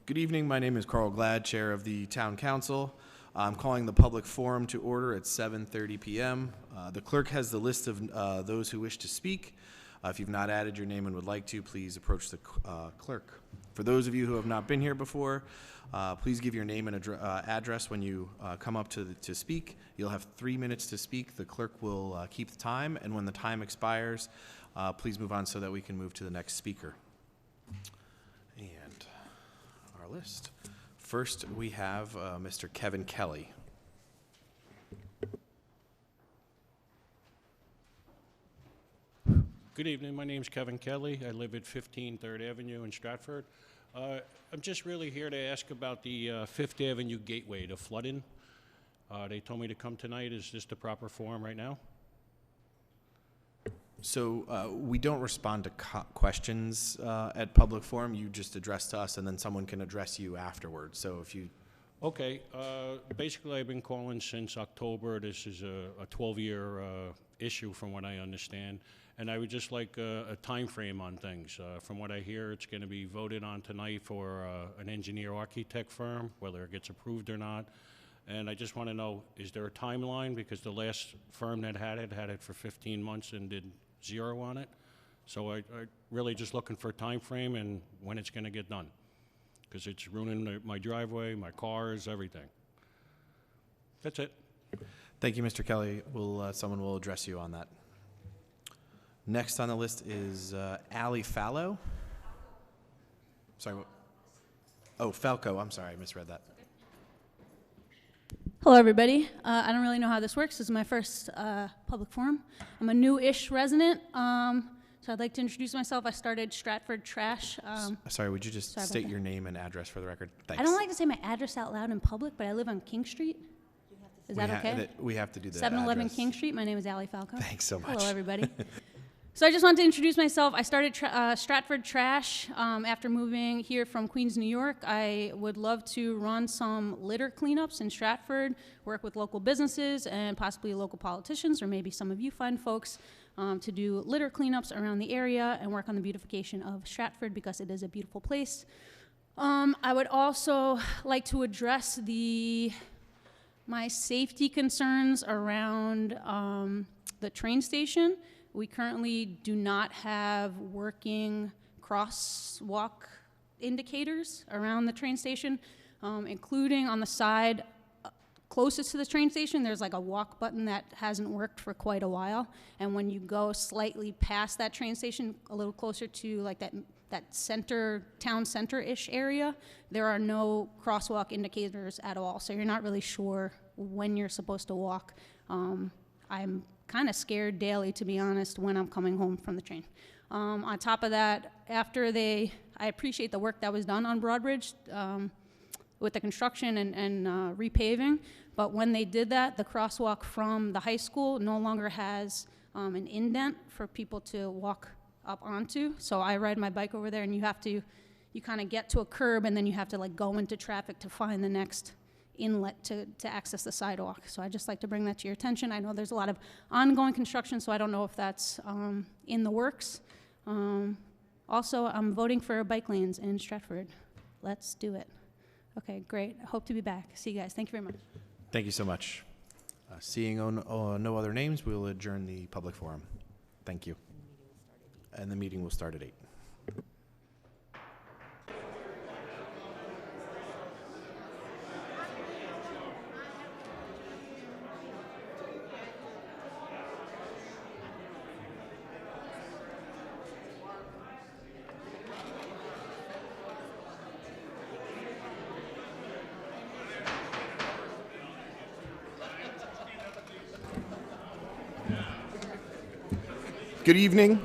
Good evening. My name is Carl Glad, Chair of the Town Council. I'm calling the public forum to order at 7:30 p.m. The clerk has the list of those who wish to speak. If you've not added your name and would like to, please approach the clerk. For those of you who have not been here before, please give your name and address when you come up to speak. You'll have 3 minutes to speak. The clerk will keep the time, and when the time expires, please move on so that we can move to the next speaker. And our list. First, we have Mr. Kevin Kelly. Good evening. My name's Kevin Kelly. I live at 15 3rd Avenue in Stratford. I'm just really here to ask about the 5th Avenue gateway, the flooding. They told me to come tonight. Is this the proper forum right now? So we don't respond to questions at public forum. You just address to us, and then someone can address you afterwards. So if you... Okay. Basically, I've been calling since October. This is a 12-year issue from what I understand. And I would just like a time frame on things. From what I hear, it's going to be voted on tonight for an engineer architect firm, whether it gets approved or not. And I just want to know, is there a timeline? Because the last firm that had it for 15 months and did 0 on it. So I really just looking for a time frame and when it's going to get done. Because it's ruining my driveway, my cars, everything. That's it. Thank you, Mr. Kelly. Someone will address you on that. Next on the list is Allie Fallow. Sorry. Oh, Falco. I'm sorry. I misread that. Hello, everybody. I don't really know how this works. This is my first public forum. I'm a new-ish resident, so I'd like to introduce myself. I started Stratford Trash. Sorry, would you just state your name and address for the record? Thanks. I don't like to say my address out loud in public, but I live on King Street. Is that okay? We have to do that. 711 King Street. My name is Allie Falco. Thanks so much. Hello, everybody. So I just wanted to introduce myself. I started Stratford Trash after moving here from Queens, New York. I would love to run some litter cleanups in Stratford, work with local businesses and possibly local politicians, or maybe some of you fine folks, to do litter cleanups around the area and work on the beautification of Stratford because it is a beautiful place. I would also like to address my safety concerns around the train station. We currently do not have working crosswalk indicators around the train station, including on the side closest to the train station. There's like a walk button that hasn't worked for quite a while. And when you go slightly past that train station, a little closer to like that town center-ish area, there are no crosswalk indicators at all. So you're not really sure when you're supposed to walk. I'm kind of scared daily, to be honest, when I'm coming home from the train. On top of that, I appreciate the work that was done on Broadbridge with the construction and repaving, but when they did that, the crosswalk from the high school no longer has an indent for people to walk up onto. So I ride my bike over there, and you kind of get to a curb, and then you have to like go into traffic to find the next inlet to access the sidewalk. So I'd just like to bring that to your attention. I know there's a lot of ongoing construction, so I don't know if that's in the works. Also, I'm voting for bike lanes in Stratford. Let's do it. Okay, great. I hope to be back. See you guys. Thank you very much. Thank you so much. Seeing no other names, we'll adjourn the public forum. Thank you. And the meeting will start at 8. Good evening.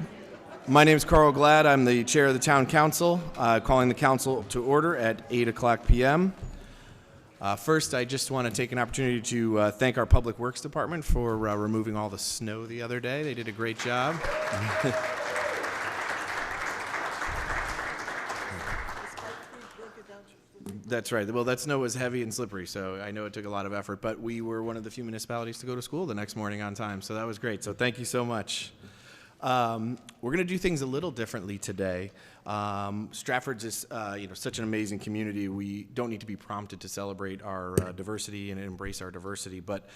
My name is Carl Glad. I'm the chair of the town council, calling the council to order at 8 o'clock p.m. First, I just want to take an opportunity to thank our public works department for removing all the snow the other day. They did a great job. That's right. Well, that snow was heavy and slippery, so I know it took a lot of effort, but we were one of the few municipalities to go to school the next morning on time, so that was great. So thank you so much. We're going to do things a little differently today. Stratford's is, such an amazing community. We don't need to be prompted to celebrate our diversity and embrace our diversity, but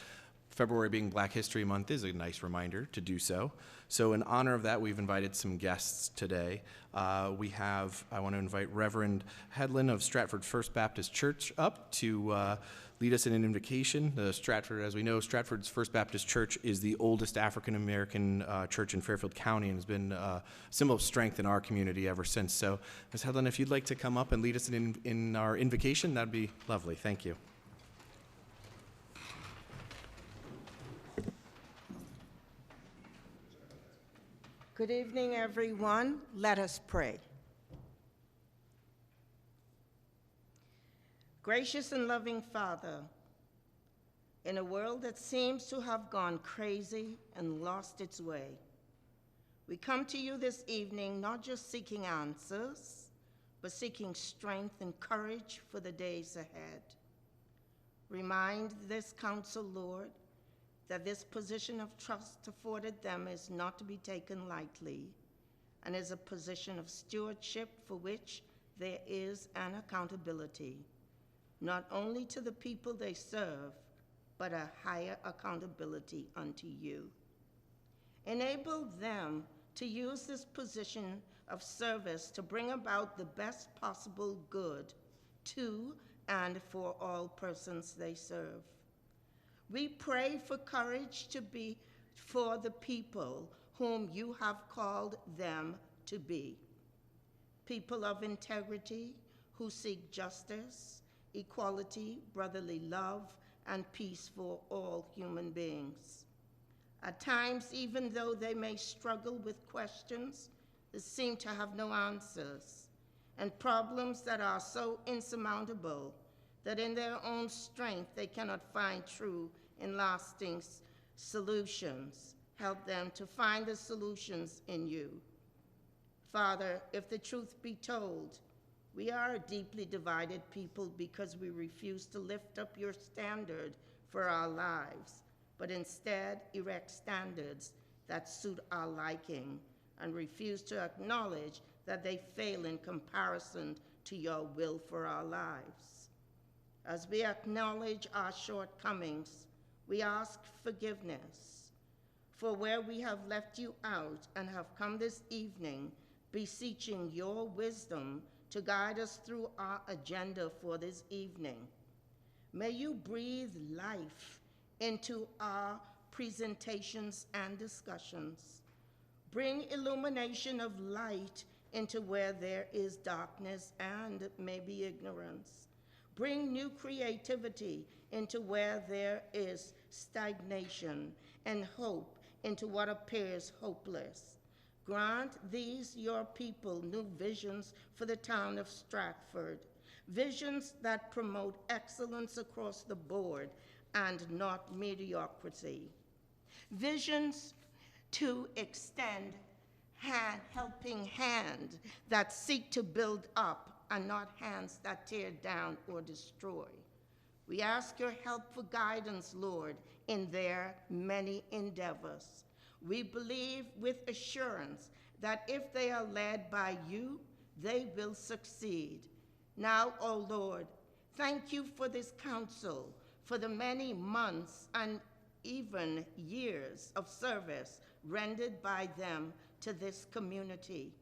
February being Black History Month is a nice reminder to do so. So in honor of that, we've invited some guests today. I want to invite Reverend Hedlund of Stratford First Baptist Church up to lead us in an invocation. As we know, Stratford's First Baptist Church is the oldest African-American church in Fairfield County and has been a symbol of strength in our community ever since. So, Ms. Hedlund, if you'd like to come up and lead us in our invocation, that'd be lovely. Thank you. Good evening, everyone. Let us pray. Gracious and loving Father, in a world that seems to have gone crazy and lost its way, we come to you this evening not just seeking answers, but seeking strength and courage for the days ahead. Remind this council, Lord, that this position of trust afforded them is not to be taken lightly and is a position of stewardship for which there is an accountability, not only to the people they serve, but a higher accountability unto you. Enable them to use this position of service to bring about the best possible good to and for all persons they serve. We pray for courage to be for the people whom you have called them to be. People of integrity who seek justice, equality, brotherly love, and peace for all human beings. At times, even though they may struggle with questions that seem to have no answers, and problems that are so insurmountable that in their own strength they cannot find true and lasting solutions. Help them to find the solutions in you. Father, if the truth be told, we are a deeply divided people because we refuse to lift up your standard for our lives, but instead erect standards that suit our liking and refuse to acknowledge that they fail in comparison to your will for our lives. As we acknowledge our shortcomings, we ask forgiveness for where we have left you out and have come this evening beseeching your wisdom to guide us through our agenda for this evening. May you breathe life into our presentations and discussions. Bring illumination of light into where there is darkness and maybe ignorance. Bring new creativity into where there is stagnation, and hope into what appears hopeless. Grant these your people new visions for the town of Stratford, visions that promote excellence across the board and not mediocrity. Visions to extend helping hand that seek to build up and not hands that tear down or destroy. We ask your help for guidance, Lord, in their many endeavors. We believe with assurance that if they are led by you, they will succeed. Now, O Lord, thank you for this council, for the many months and even years of service rendered by them to this community.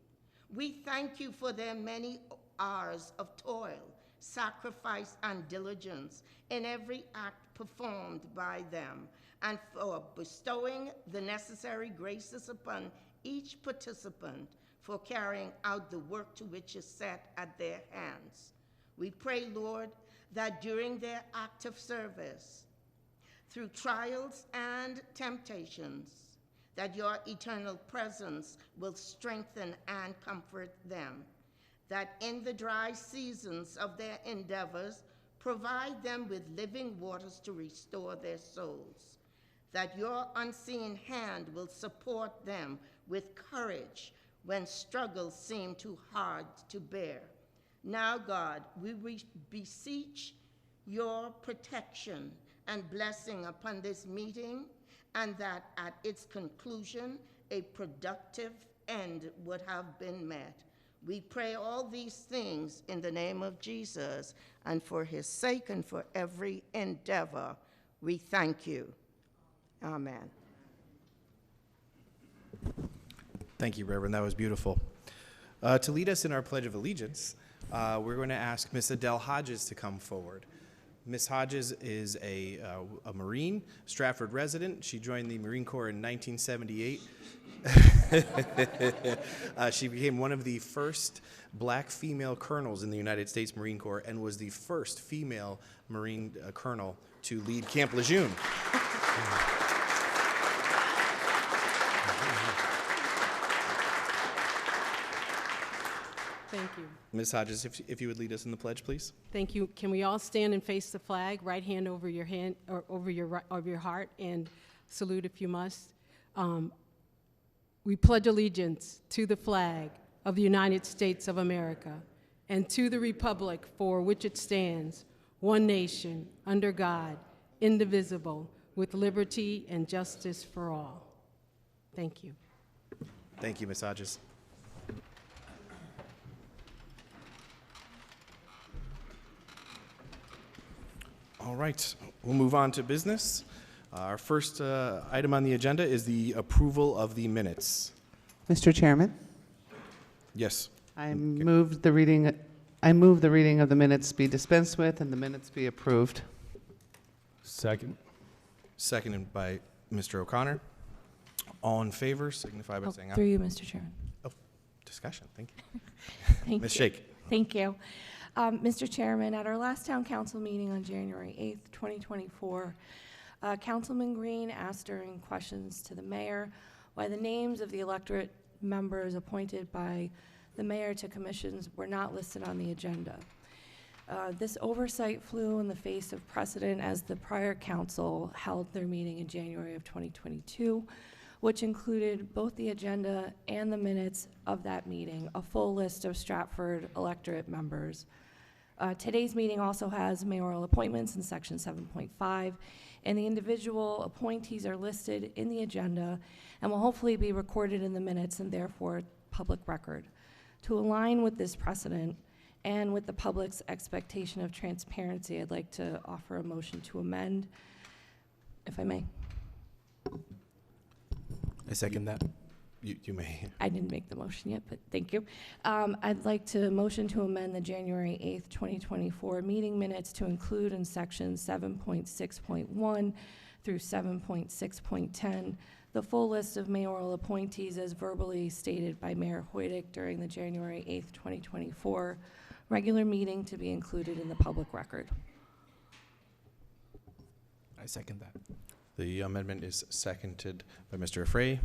We thank you for their many hours of toil, sacrifice, and diligence in every act performed by them, and for bestowing the necessary graces upon each participant for carrying out the work to which is set at their hands. We pray, Lord, that during their active service, through trials and temptations, that your eternal presence will strengthen and comfort them, that in the dry seasons of their endeavors, provide them with living waters to restore their souls, that your unseen hand will support them with courage when struggles seem too hard to bear. Now, God, we beseech your protection and blessing upon this meeting, and that at its conclusion, a productive end would have been met. We pray all these things in the name of Jesus, and for his sake and for every endeavor, we thank you. Amen. Thank you, Reverend. That was beautiful. To lead us in our Pledge of Allegiance, we're going to ask Miss Adele Hodges to come forward. Miss Hodges is a Marine, Stratford resident. She joined the Marine Corps in 1978. She became one of the first black female colonels in the United States Marine Corps and was the first female Marine colonel to lead Camp Lejeune. Thank you. Ms. Hodges, if you would lead us in the pledge, please. Thank you. Can we all stand and face the flag, right hand over your hand or over your heart, and salute if you must? We pledge allegiance to the flag of the United States of America and to the republic for which it stands, one nation, under God, indivisible, with liberty and justice for all. Thank you. Thank you, Ms. Hodges. All right, we'll move on to business. Our first item on the agenda is the approval of the minutes. Mr. Chairman, Yes. I move the reading of the minutes be dispensed with and the minutes be approved. Second. Seconded by Mr. O'Connor. All in favor, signify by saying aye. Through you, Mr. Chairman. Discussion, thank you. Thank Ms. you. Shake. Thank you. Mr. Chairman, at our last town council meeting on January 8th, 2024, Councilman Green asked during questions to the mayor why the names of the electorate members appointed by the mayor to commissions were not listed on the agenda. This oversight flew in the face of precedent as the prior council held their meeting in January of 2022, which included both the agenda and the minutes of that meeting, a full list of Stratford electorate members. Today's meeting also has mayoral appointments in section 7.5, and the individual appointees are listed in the agenda and will hopefully be recorded in the minutes and therefore public record. To align with this precedent and with the public's expectation of transparency, I'd like to offer a motion to amend, if I may. I second that. You may. I didn't make the motion yet, but thank you. I'd like to motion to amend the January 8th, 2024 meeting minutes to include in section 7.6.1 through 7.6.10 the full list of mayoral appointees as verbally stated by Mayor Hoydick during the January 8th, 2024 regular meeting to be included in the public record. I second that. The amendment is seconded by Mr. Affray.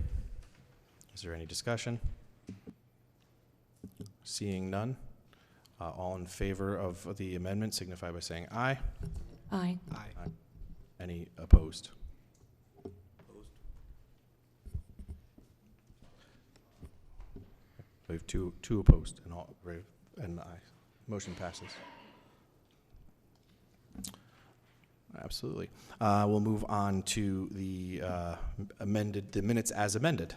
Is there any discussion? Seeing none, all in favor of the amendment signify by saying aye. Aye. Aye. Any opposed? We have two opposed and aye. Motion passes. Absolutely. We'll move on to the minutes as amended.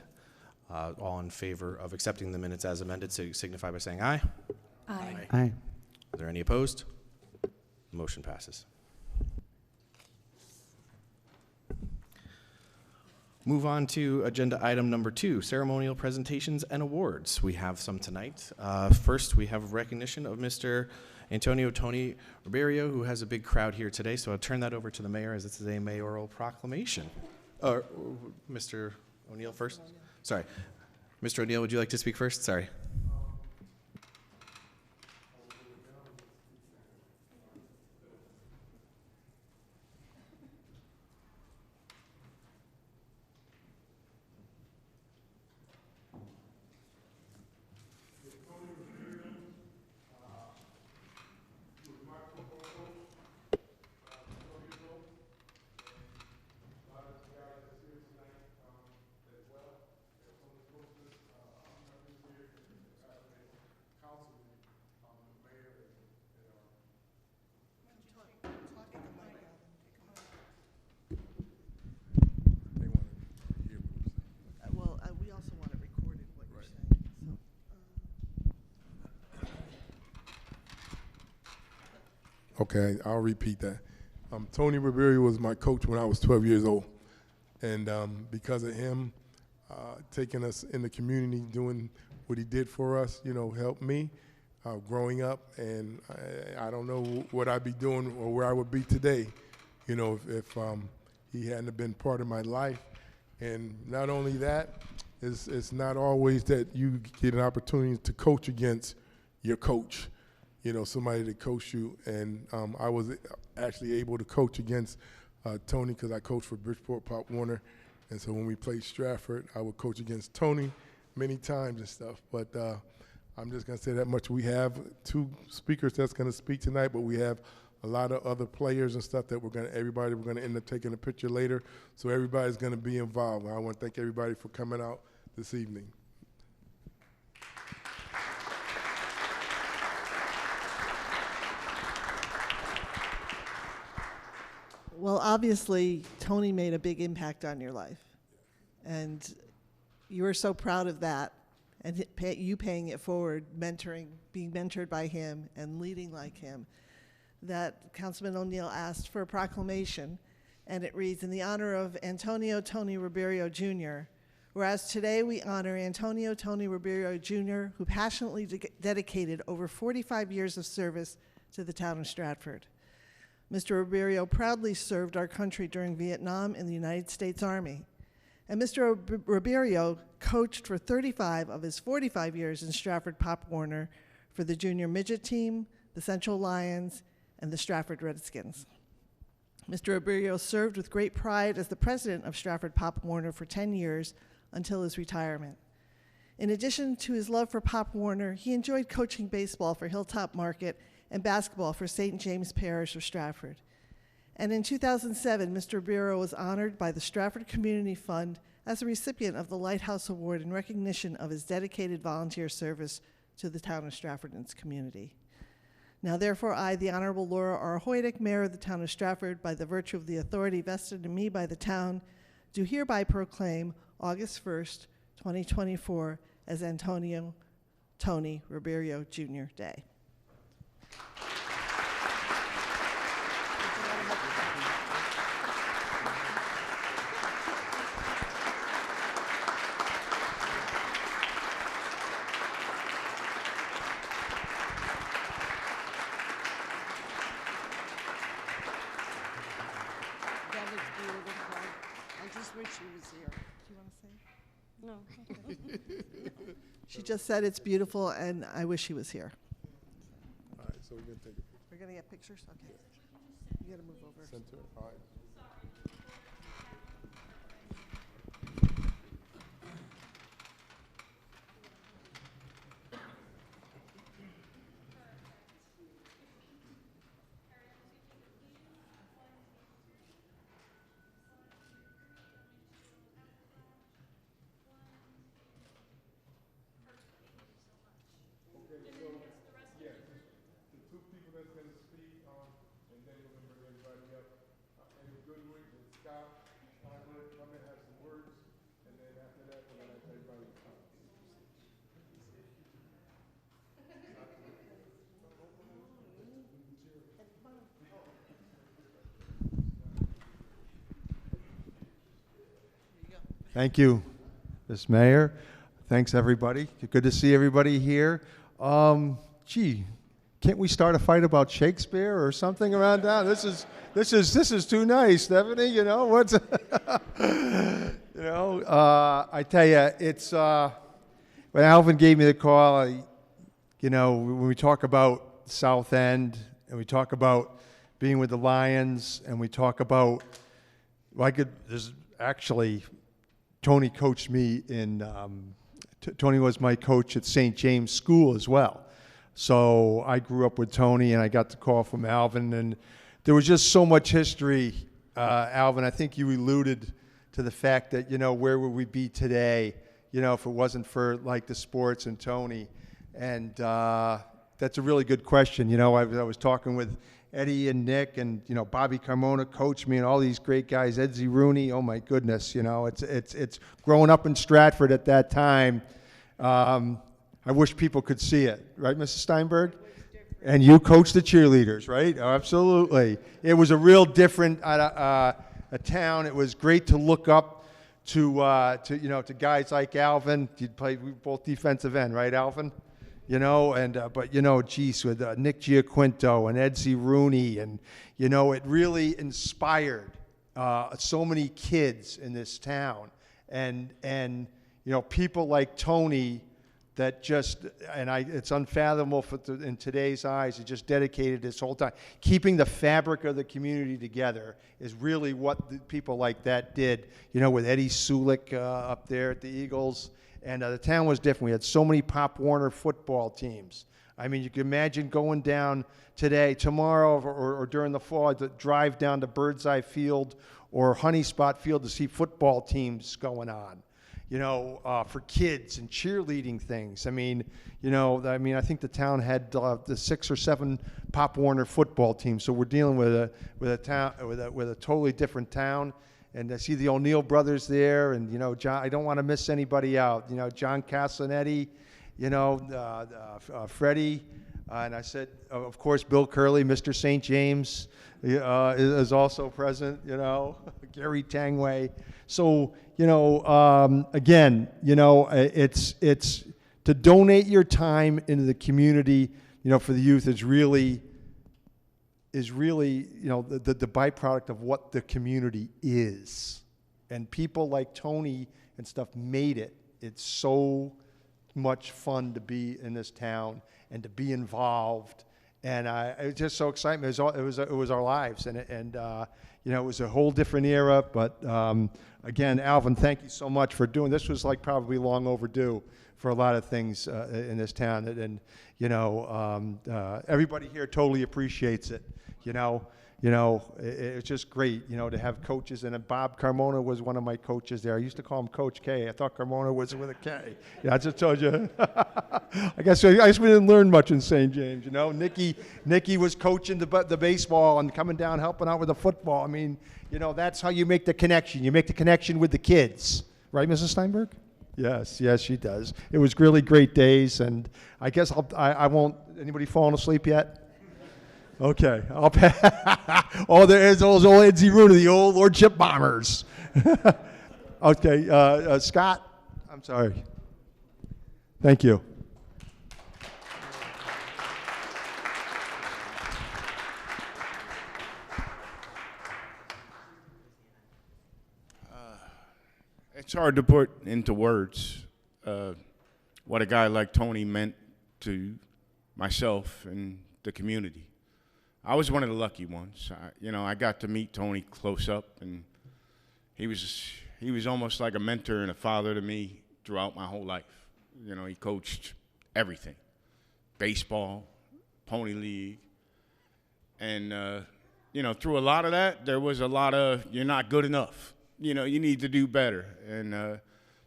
All in favor of accepting the minutes as amended, signify by saying aye. Aye. Aye. Are there any opposed? Motion passes. Move on to agenda item number 2, ceremonial presentations and awards. We have some tonight. First, we have recognition of Mr. Antonio Tony Ribeiro, who has a big crowd here today, so I'll turn that over to the mayor as this is a mayoral proclamation. Mr. O'Neill first? Sorry. Mr. O'Neill, would you like to speak first? Sorry. Okay, I'll repeat that. Tony Ribeiro was my coach when I was 12 years old. And because of him taking us in the community, doing what he did for us, helped me growing up. And I don't know what I'd be doing or where I would be today, if he hadn't been part of my life. And not only that, it's not always that you get an opportunity to coach against your coach, somebody to coach you. And I was actually able to coach against Tony because I coached for Bridgeport Pop Warner. And so when we played Stratford, I would coach against Tony many times and stuff. But I'm just going to say that much. We have 2 speakers that's going to speak tonight, but we have a lot of other players and stuff that we're going to end up taking a picture later. So everybody's going to be involved. I want to thank everybody for coming out this evening. Well, obviously, Tony made a big impact on your life. And you were so proud of that. And you paying it forward, being mentored by him and leading like him, that Councilman O'Neill asked for a proclamation. And it reads, in the honor of Antonio Tony Ribeiro Jr., whereas today we honor Antonio Tony Ribeiro Jr., who passionately dedicated over 45 years of service to the town of Stratford. Mr. Ribeiro proudly served our country during Vietnam in the United States Army. And Mr. Ribeiro coached for 35 of his 45 years in Stratford Pop Warner for the junior midget team, the Central Lions, and the Stratford Redskins. Mr. Ribeiro served with great pride as the president of Stratford Pop Warner for 10 years until his retirement. In addition to his love for Pop Warner, he enjoyed coaching baseball for Hilltop Market and basketball for St. James Parish of Stratford. And in 2007, Mr. Ribeiro was honored by the Stratford Community Fund as a recipient of the Lighthouse Award in recognition of his dedicated volunteer service to the town of Stratford and its community. Now therefore I, the Honorable Laura R. Hoydick, Mayor of the town of Stratford, by the virtue of the authority vested in me by the town, do hereby proclaim August 1st, 2024 as Antonio Tony Ribeiro Jr. Day. She just said it's beautiful, and I wish he was here. All right, so we're going to take a picture. We're going to get pictures? Okay. You got to move over. Center, all right. Thank you, Ms. Mayor. Thanks, everybody. Good to see everybody here. Gee, can't we start a fight about Shakespeare or something around town? This is too nice, Stephanie. You know what's I tell you, it's when Alvin gave me the call. When we talk about South End and we talk about being with the Lions and we talk about, there's actually. Tony coached me in, Tony was my coach at St. James School as well. So I grew up with Tony and I got the call from Alvin, and there was just so much history. Alvin, I think you alluded to the fact that, where would we be today, if it wasn't for like the sports and Tony. And that's a really good question. I was talking with Eddie and Nick and, Bobby Carmona coached me and all these great guys, Edsy Rooney, oh my goodness, it's growing up in Stratford at that time. I wish people could see it, right, Mrs. Steinberg? It was different. And you coached the cheerleaders, right? Oh, absolutely. It was a real different a town. It was great to look up to guys like Alvin. You played both defensive end, right, Alvin? But geez, with Nick Giaquinto and Edsy Rooney, and it really inspired so many kids in this town, and people like Tony that just, it's unfathomable in today's eyes. He just dedicated his whole time. Keeping the fabric of the community together is really what the people like that did, with Eddie Sulik up there at the Eagles. And the town was different. We had so many Pop Warner football teams. I mean, you can imagine going down tomorrow, or during the fall, to drive down to Birdseye Field or Honey Spot Field to see football teams going on. For kids and cheerleading things. I think the town had the 6 or 7 Pop Warner football teams. So we're dealing with a totally different town. And I see the O'Neill brothers there, and John. I don't want to miss anybody out. John Casanetti, Freddie, and I said, of course, Bill Curley, Mr. St. James, is also present. Gary Tangway. So again, it's to donate your time into the community, for the youth is really the byproduct of what the community is. And people like Tony and stuff made it. It's so much fun to be in this town and to be involved. And it was just so exciting. It was our lives, and it was a whole different era. But again, Alvin, thank you so much for doing this. Was like probably long overdue for a lot of things in this town, and everybody here totally appreciates it. It's just great, to have coaches. And Bob Carmona was one of my coaches there. I used to call him Coach K. I thought Carmona was with a K. Yeah, I just told you. I guess we didn't learn much in St. James, Nicky was coaching the baseball and coming down, helping out with the football. That's how you make the connection. You make the connection with the kids. Right, Mrs. Steinberg? Yes, she does. It was really great days, and I guess I won't. Anybody falling asleep yet? Okay, I'll pass. Oh, there's those old Edsy Rooney, the old Lordship Bombers. Okay, Scott, I'm sorry. Thank you. It's hard to put into words what a guy like Tony meant to myself and the community. I was one of the lucky ones. I got to meet Tony close up, and he was almost like a mentor and a father to me throughout my whole life. He coached everything, baseball, Pony League, and through a lot of that, there was a lot of you're not good enough. You need to do better. And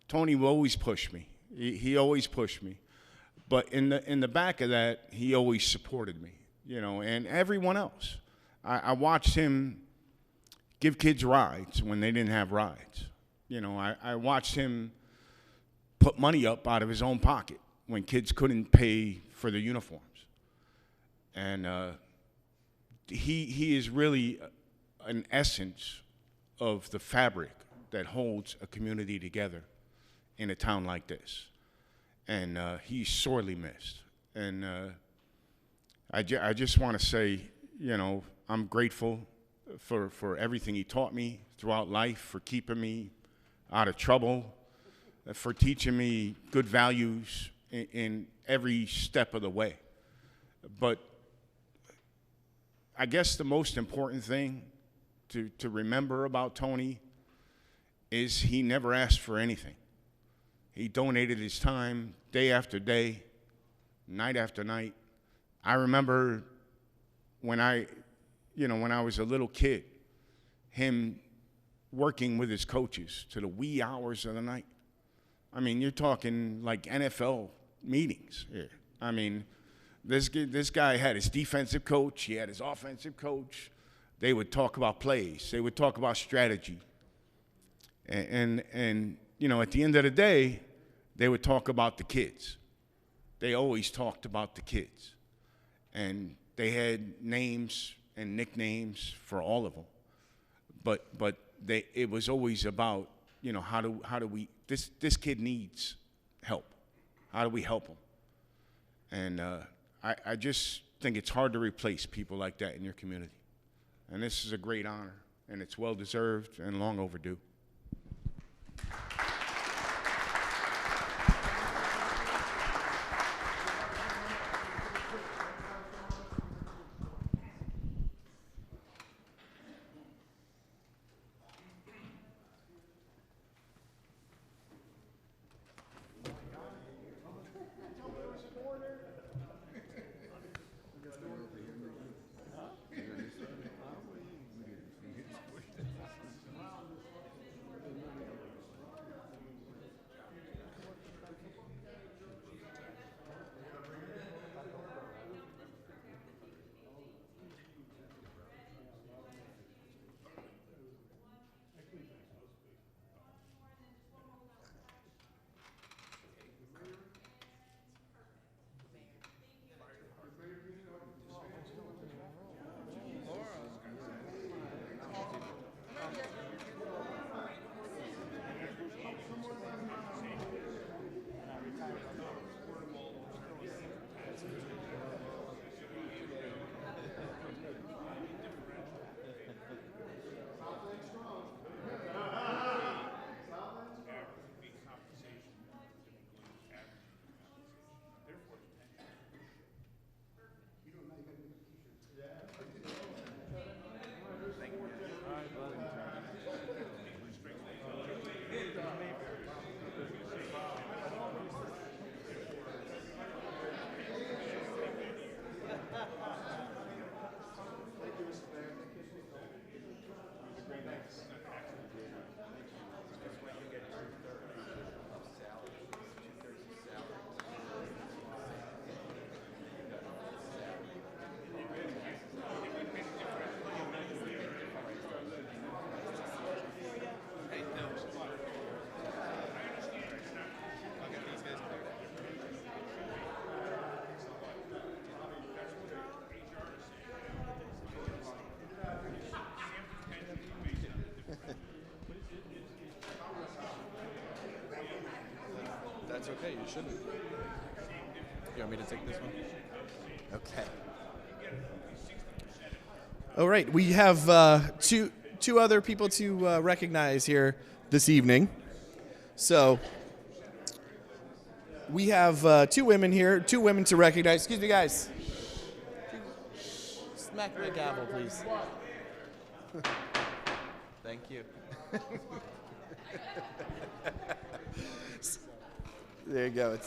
Tony will always push me. He always pushed me. But in the back of that, he always supported me. And everyone else. I watched him give kids rides when they didn't have rides. I watched him put money up out of his own pocket when kids couldn't pay for their uniforms. And he is really an essence of the fabric that holds a community together in a town like this. And he's sorely missed. And I just want to say, I'm grateful for everything he taught me throughout life, for keeping me out of trouble, for teaching me good values in every step of the way. But I guess the most important thing to remember about Tony is he never asked for anything. He donated his time day after day, night after night. I remember when I was a little kid, him working with his coaches to the wee hours of the night. You're talking like NFL meetings here. This guy had his defensive coach, he had his offensive coach. They would talk about plays. They would talk about strategy. And at the end of the day, they would talk about the kids. They always talked about the kids. and they had names and nicknames for all of them. But it was always about, you know, how do we, this kid needs help. How do we help him? And I just think it's hard to replace people like that in your community. And this is a great honor, and it's well-deserved and long overdue. That's okay, you shouldn't. You want me to take this one? Okay. All right, we have two other people to recognize here this evening. So we have two women here, two women to recognize. Excuse me, guys. Smack the gavel, please. Thank you. There you go.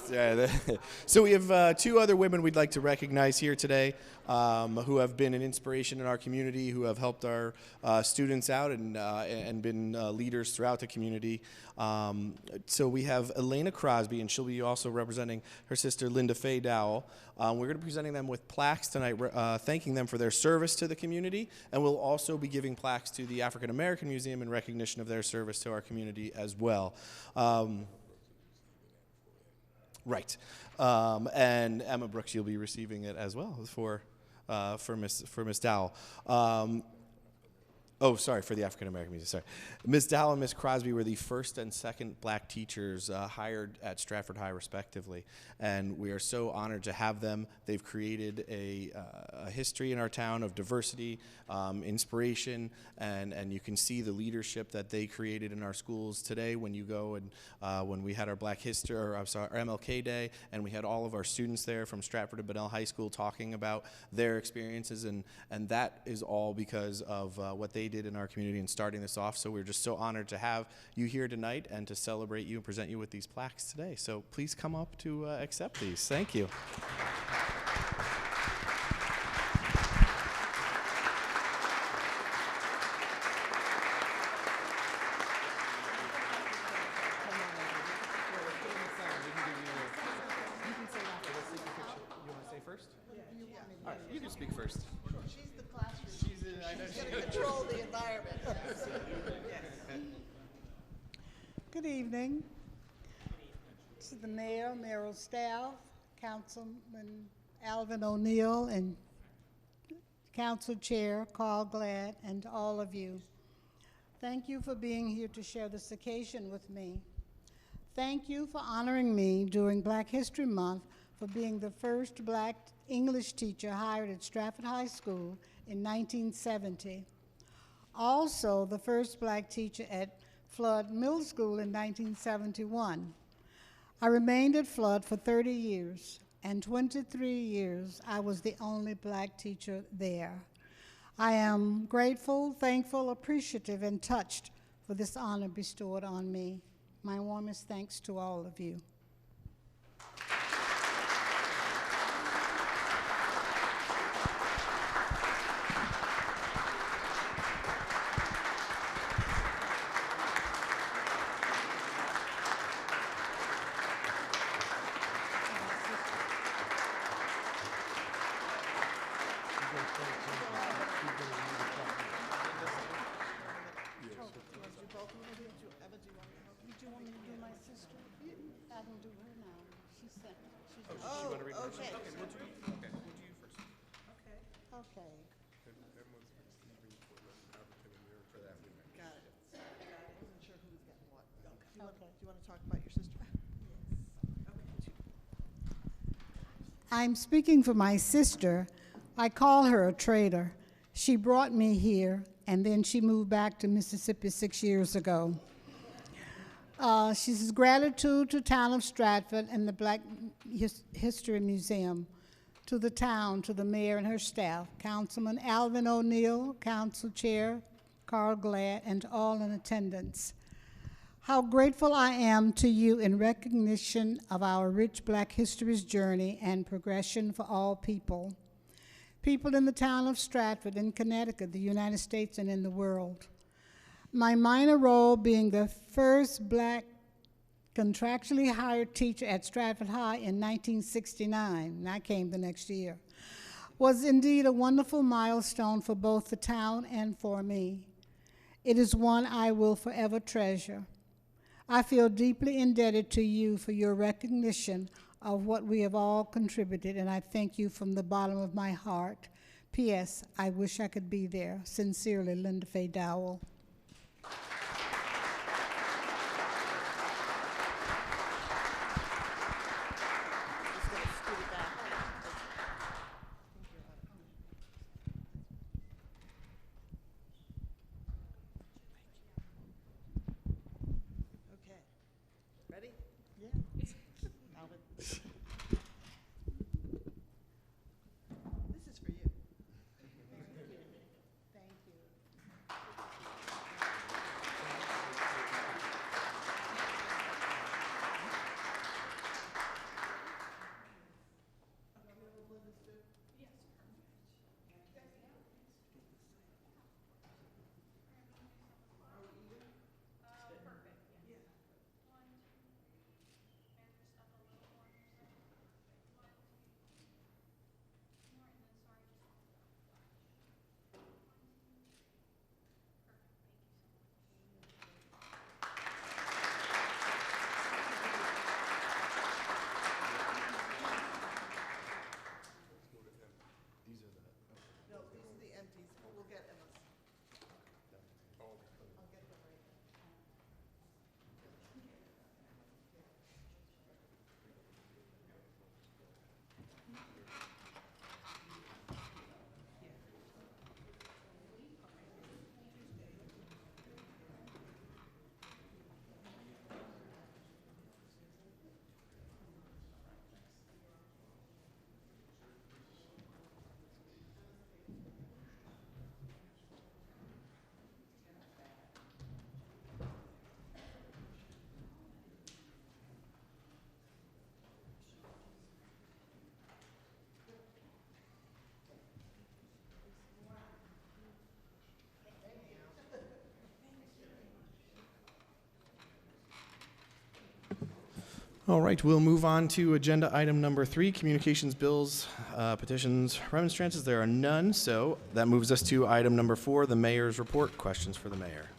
So we have two other women we'd like to recognize here today who have been an inspiration in our community, who have helped our students out and been leaders throughout the community. So we have Elena Crosby, and she'll be also representing her sister Linda Faye Dowell. We're going to be presenting them with plaques tonight, thanking them for their service to the community, and we'll also be giving plaques to the African American Museum in recognition of their service to our community as well. Right, and Emma Brooks, you'll be receiving it as well for Miss Dowell. For the African American Museum. Sorry, Miss Dowell and Miss Crosby were the first and second black teachers hired at Stratford High, respectively, and we are so honored to have them. They've created a history in our town of diversity, inspiration, and you can see the leadership that they created in our schools today. When you go and when we had our Black History, our MLK Day, and we had all of our students there from Stratford to Bunnell High School talking about their experiences, and that is all because of what they did in our community and starting this off. So we're just so honored to have you here tonight and to celebrate you and present you with these plaques today. So please come up to accept these. Thank you. You can speak first. She's the classroom. She's going to control the environment. Good evening. To the mayor, mayoral staff, councilmen, Alvin O'Neill, and Council Chair Carl Glad, and to all of you. Thank you for being here to share this occasion with me. Thank you for honoring me during Black History Month for being the first Black English teacher hired at Stratford High School in 1970. Also, the first Black teacher at Flood Middle School in 1971. I remained at Flood for 30 years, and 23 years I was the only Black teacher there. I am grateful, thankful, appreciative, and touched for this honor bestowed on me. My warmest thanks to all of you. Okay. Got it. I wasn't sure who was getting what. Do you want to talk about your sister? I'm speaking for my sister. I call her a traitor. She brought me here, and then she moved back to Mississippi 6 years ago. She says, gratitude to town of Stratford and the Black History Museum, to the town, to the mayor and her staff, Councilman Alvin O'Neill, Council Chair Carl Glad, and to all in attendance. How grateful I am to you in recognition of our rich Black history's journey and progression for all people. People in the town of Stratford, in Connecticut, the United States, and in the world. My minor role being the first Black contractually hired teacher at Stratford High in 1969, and I came the next year, was indeed a wonderful milestone for both the town and for me. It is one I will forever treasure. I feel deeply indebted to you for your recognition of what we have all contributed, and I thank you from the bottom of my heart. P.S. I wish I could be there. Sincerely, Linda Faye Dowell. All right, we'll move on to agenda item number 3, communications, bills, petitions, remonstrances. There are none, so that moves us to item number 4, the mayor's report. Questions for the mayor?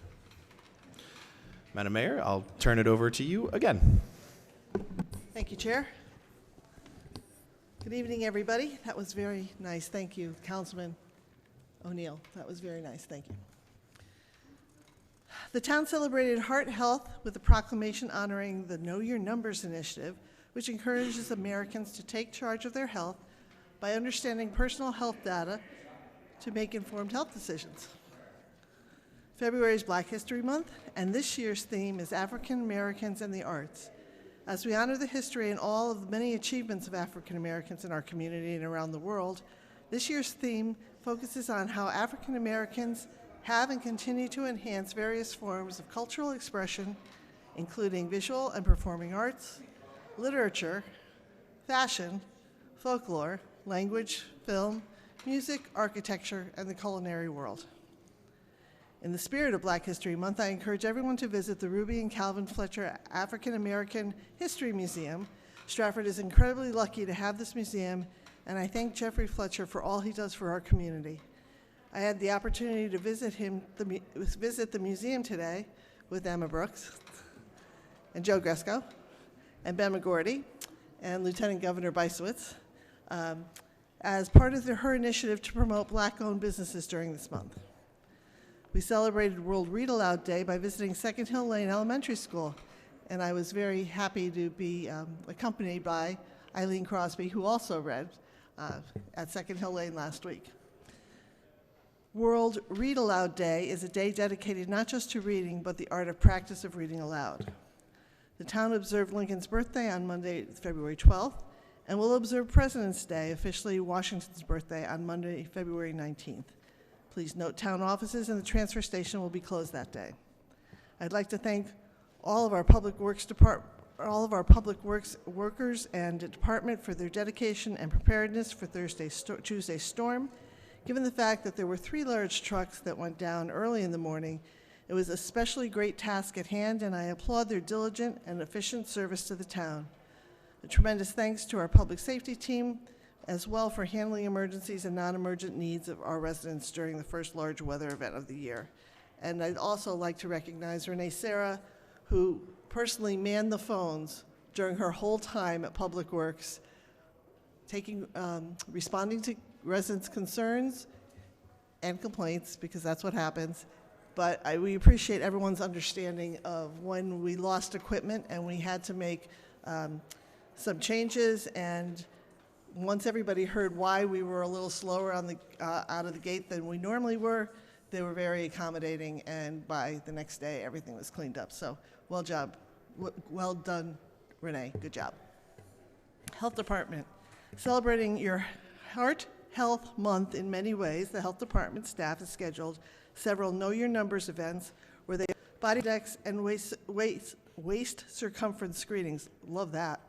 Madam Mayor, I'll turn it over to you again. Thank you, Chair. Good evening, everybody. That was very nice. Thank you, Councilman O'Neill. That was very nice. Thank you. The town celebrated Heart Health with a proclamation honoring the Know Your Numbers initiative, which encourages Americans to take charge of their health by understanding personal health data to make informed health decisions. February is Black History Month, and this year's theme is African Americans and the Arts. As we honor the history and all of the many achievements of African Americans in our community and around the world, this year's theme focuses on how African Americans have and continue to enhance various forms of cultural expression, including visual and performing arts, literature, fashion, folklore, language, film, music, architecture, and the culinary world. In the spirit of Black History Month, I encourage everyone to visit the Ruby and Calvin Fletcher African American History Museum. Stratford is incredibly lucky to have this museum, and I thank Jeffrey Fletcher for all he does for our community. I had the opportunity to visit the museum today with Emma Brooks and Joe Gresco and Ben McGordy and Lieutenant Governor Bysowitz as part of her initiative to promote Black-owned businesses during this month. We celebrated World Read Aloud Day by visiting Second Hill Lane Elementary School, and I was very happy to be accompanied by Eileen Crosby, who also read at Second Hill Lane last week. World Read Aloud Day is a day dedicated not just to reading, but the art of practice of reading aloud. The town observed Lincoln's birthday on Monday, February 12th, and will observe President's Day, officially Washington's birthday, on Monday, February 19th. Please note town offices and the transfer station will be closed that day. I'd like to thank all of our public works workers and department for their dedication and preparedness for Tuesday's storm. Given the fact that there were 3 large trucks that went down early in the morning, it was a especially great task at hand, and I applaud their diligent and efficient service to the town. A tremendous thanks to our public safety team as well for handling emergencies and non-emergent needs of our residents during the first large weather event of the year. And I'd also like to recognize Renee Serra, who personally manned the phones during her whole time at Public Works, responding to residents' concerns and complaints, because that's what happens. But we appreciate everyone's understanding of when we lost equipment and we had to make some changes, and once everybody heard why we were a little slower on the out of the gate than we normally were, they were very accommodating, and by the next day, everything was cleaned up. So, well done, Renee. Good job. Health Department, celebrating your Heart Health Month in many ways. The Health Department staff has scheduled several Know Your Numbers events where they body index and waist circumference screenings. Love that.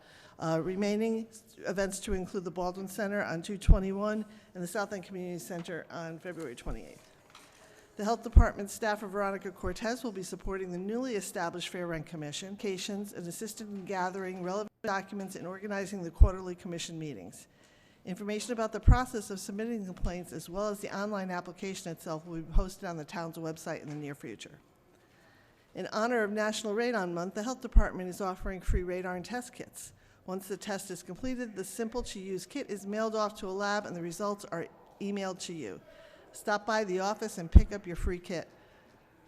Remaining events to include the Baldwin Center on 2/21 and the South End Community Center on February 28th. The Health Department staff of Veronica Cortez will be supporting the newly established Fair Rent Commission, and assisted in gathering relevant documents and organizing the quarterly commission meetings. Information about the process of submitting complaints as well as the online application itself will be posted on the town's website in the near future. In honor of National Radon Month, the Health Department is offering free radon test kits. Once the test is completed, the simple-to-use kit is mailed off to a lab and the results are emailed to you. Stop by the office and pick up your free kit.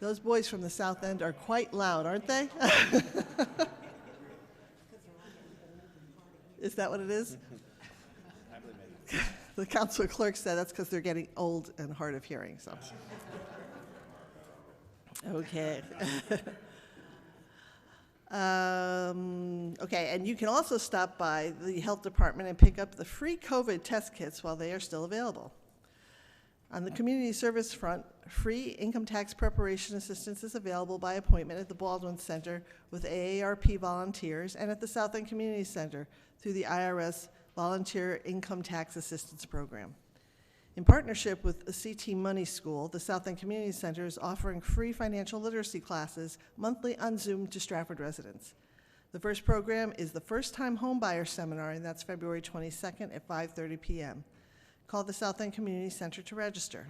Those boys from the South End are quite loud, aren't they? Is that what it is? The council clerk said that's because they're getting old and hard of hearing, so. Okay. Okay, and you can also stop by the Health Department and pick up the free COVID test kits while they are still available. On the community service front, free income tax preparation assistance is available by appointment at the Baldwin Center with AARP volunteers and at the South End Community Center through the IRS Volunteer Income Tax Assistance Program. In partnership with the CT Money School, the South End Community Center is offering free financial literacy classes monthly on Zoom to Stratford residents. The first program is the First Time Homebuyer Seminar, and that's February 22nd at 5:30 p.m. Call the South End Community Center to register.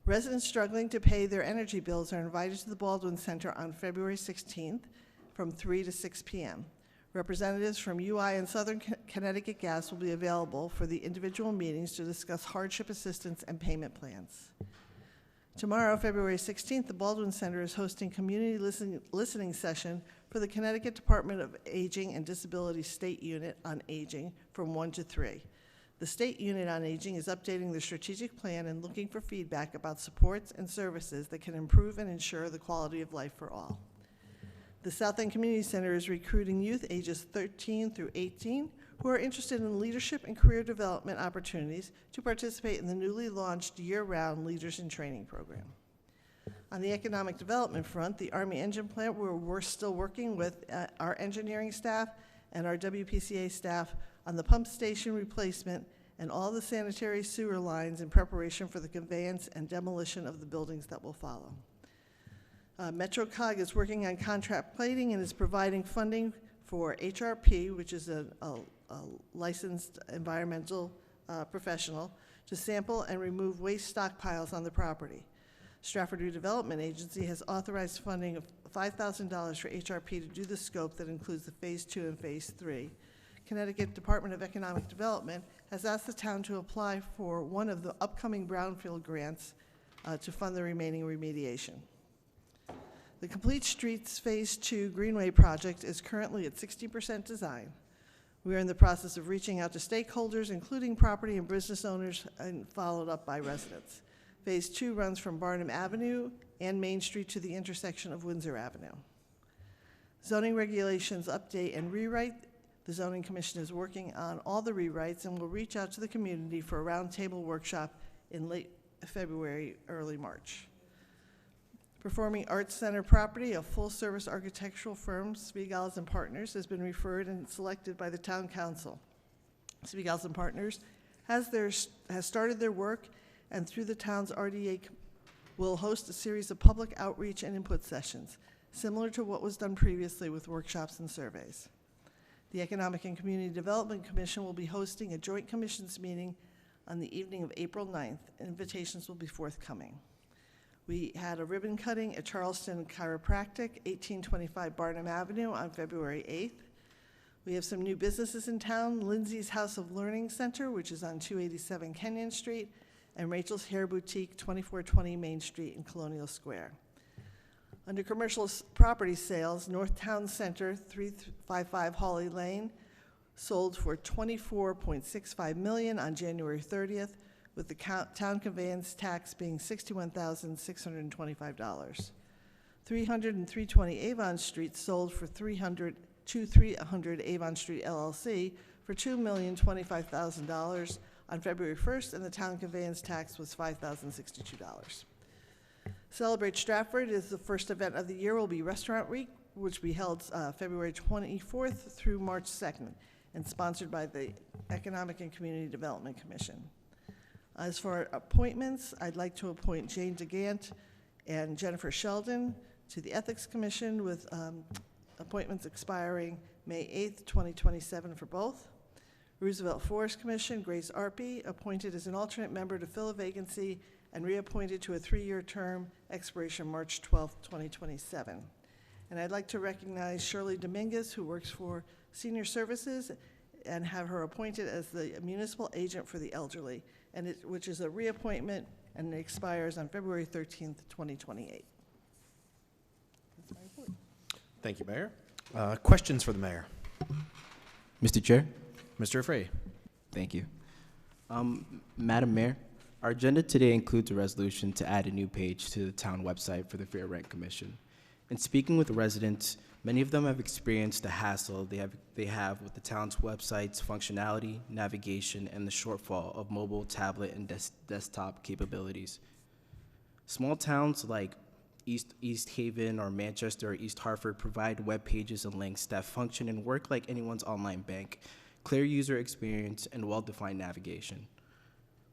Residents struggling to pay their energy bills are invited to the Baldwin Center on February 16th from 3 to 6 p.m. Representatives from UI and Southern Connecticut Gas will be available for the individual meetings to discuss hardship assistance and payment plans. Tomorrow, February 16th, the Baldwin Center is hosting community listening session for the Connecticut Department of Aging and Disability State Unit on Aging from 1 to 3. The State Unit on Aging is updating the strategic plan and looking for feedback about supports and services that can improve and ensure the quality of life for all. The South End Community Center is recruiting youth ages 13 through 18 who are interested in leadership and career development opportunities to participate in the newly launched year-round Leaders in Training program. On the economic development front, the Army Engine Plant, where we're still working with our engineering staff and our WPCA staff on the pump station replacement and all the sanitary sewer lines in preparation for the conveyance and demolition of the buildings that will follow. MetroCog is working on contract plating and is providing funding for HRP, which is a licensed environmental professional, to sample and remove waste stockpiles on the property. Stratford Redevelopment Agency has authorized funding of $5,000 for HRP to do the scope that includes the Phase 2 and Phase 3. Connecticut Department of Economic Development has asked the town to apply for one of the upcoming brownfield grants to fund the remaining remediation. The Complete Streets Phase 2 Greenway project is currently at 60% design. We are in the process of reaching out to stakeholders, including property and business owners, and followed up by residents. Phase 2 runs from Barnum Avenue and Main Street to the intersection of Windsor Avenue. Zoning regulations update and rewrite. The Zoning Commission is working on all the rewrites and will reach out to the community for a roundtable workshop in late February, early March. Performing Arts Center property, a full-service architectural firm, Spiegels & Partners, has been referred and selected by the Town Council. Spiegels & Partners has started their work, and through the town's RDA will host a series of public outreach and input sessions, similar to what was done previously with workshops and surveys. The Economic and Community Development Commission will be hosting a joint commissions meeting on the evening of April 9th, and invitations will be forthcoming. We had a ribbon cutting at Charleston Chiropractic, 1825 Barnum Avenue on February 8th. We have some new businesses in town, Lindsay's House of Learning Center, which is on 287 Kenyon Street, and Rachel's Hair Boutique, 2420 Main Street in Colonial Square. Under commercial property sales, North Town Center, 355 Hawley Lane, sold for $24.65 million on January 30th, with the town conveyance tax being $61,625. 300 and 320 Avon Street sold for 300 Avon Street LLC for $2,025,000 on February 1st, and the town conveyance tax was $5,062. Celebrate Stratford is the first event of the year. Will be Restaurant Week, which will be held February 24th through March 2nd, and sponsored by the Economic and Community Development Commission. As for appointments, I'd like to appoint Jane DeGant and Jennifer Sheldon to the Ethics Commission, with appointments expiring May 8th, 2027 for both. Roosevelt Forest Commission, Grace Arpey, appointed as an alternate member to fill a vacancy and reappointed to a 3-year term, expiration March 12th, 2027. And I'd like to recognize Shirley Dominguez, who works for Senior Services, and have her appointed as the municipal agent for the elderly, and which is a reappointment, and it expires on February 13th, 2028. That's my report. Thank you, Mayor. Questions for the mayor? Mr. Chair? Mr. Afrey. Thank you. Madam Mayor, our agenda today includes a resolution to add a new page to the town website for the Fair Rent Commission. In speaking with residents, many of them have experienced the hassle they have with the town's website's functionality, navigation, and the shortfall of mobile, tablet, and desktop capabilities. Small towns like East Haven or Manchester or East Hartford provide web pages and links that function and work like anyone's online bank, clear user experience, and well-defined navigation.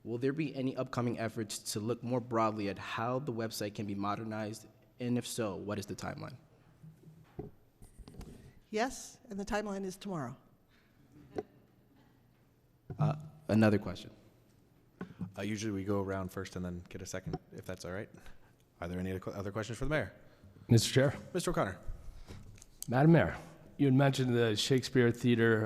Will there be any upcoming efforts to look more broadly at how the website can be modernized, and if so, what is the timeline? Yes, and the timeline is tomorrow. Another question. Usually we go around first and then get a second, if that's all right. Are there any other questions for the mayor? Mr. Chair, Mr. O'Connor. Madam Mayor, you had mentioned the Shakespeare Theater,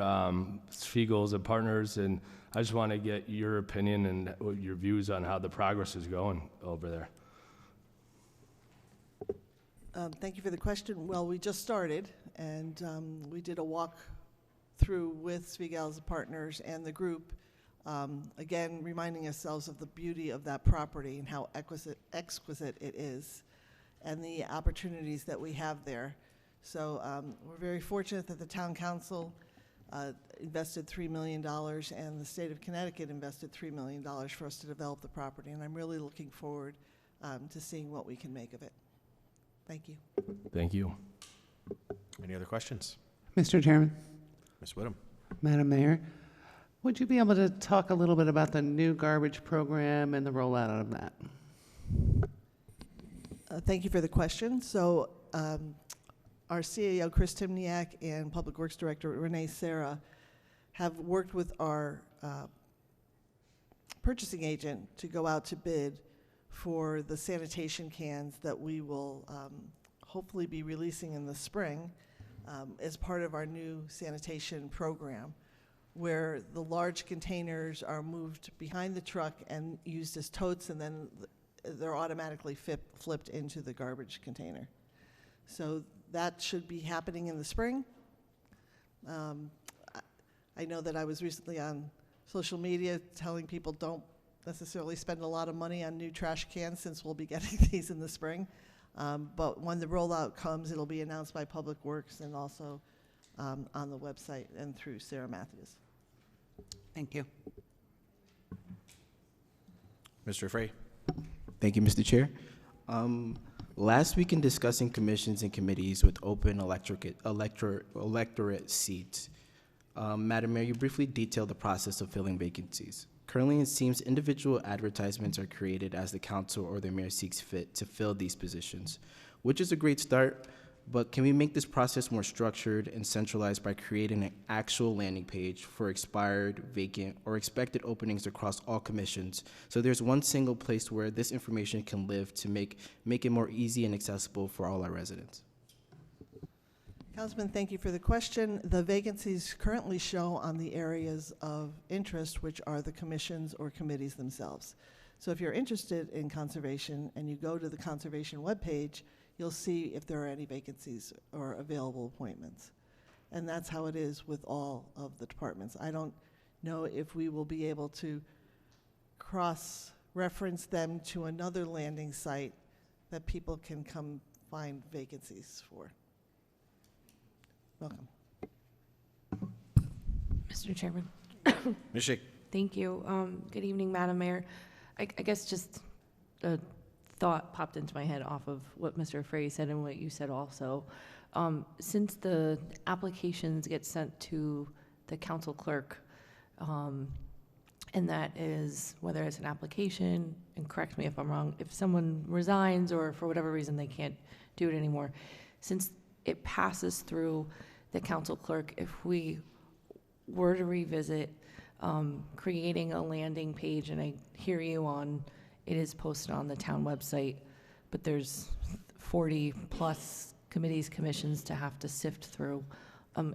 Spiegels and Partners, and I just want to get your opinion and your views on how the progress is going over there. Thank you for the question. Well, we just started, and we did a walk through with Spiegels and Partners and the group, again, reminding ourselves of the beauty of that property and how exquisite it is, and the opportunities that we have there. So we're very fortunate that the town council invested $3 million and the state of Connecticut invested $3 million for us to develop the property, and I'm really looking forward to seeing what we can make of it. Thank you. Thank you. Any other questions? Mr. Chairman, Ms. Whittem? Madam Mayor, would you be able to talk a little bit about the new garbage program and the rollout of that? Thank you for the question. So our CEO, Chris Timniak, and Public Works Director, Renee Serra, have worked with our purchasing agent to go out to bid for the sanitation cans that we will hopefully be releasing in the spring as part of our new sanitation program, where the large containers are moved behind the truck and used as totes, and then they're automatically flipped into the garbage container. So that should be happening in the spring. I know that I was recently on social media telling people don't necessarily spend a lot of money on new trash cans since we'll be getting these in the spring. But when the rollout comes, it'll be announced by Public Works and also on the website and through Sarah Matthews. Thank you. Mr. Frey? Thank you, Mr. Chair. Last week in discussing commissions and committees with open electorate seats, Madam Mayor, you briefly detailed the process of filling vacancies. Currently, it seems individual advertisements are created as the council or the mayor seeks fit to fill these positions, which is a great start, but can we make this process more structured and centralized by creating an actual landing page for expired, vacant, or expected openings across all commissions, so there's one single place where this information can live to make it more easy and accessible for all our residents? Councilman, thank you for the question. The vacancies currently show on the areas of interest, which are the commissions or committees themselves. So if you're interested in conservation and you go to the conservation webpage, you'll see if there are any vacancies or available appointments. And that's how it is with all of the departments. I don't know if we will be able to cross-reference them to another landing site that people can come find vacancies for. Welcome. Mr. Chairman. Ms. Shake? Thank you. Good evening, Madam Mayor. I guess just a thought popped into my head off of what Mr. Frey said and what you said also. Since the applications get sent to the council clerk, and that is whether it's an application, and correct me if I'm wrong, if someone resigns or for whatever reason they can't do it anymore, since it passes through the council clerk, if we were to revisit creating a landing page, and I hear you on, it is posted on the town website, but there's 40 plus committees, commissions to have to sift through.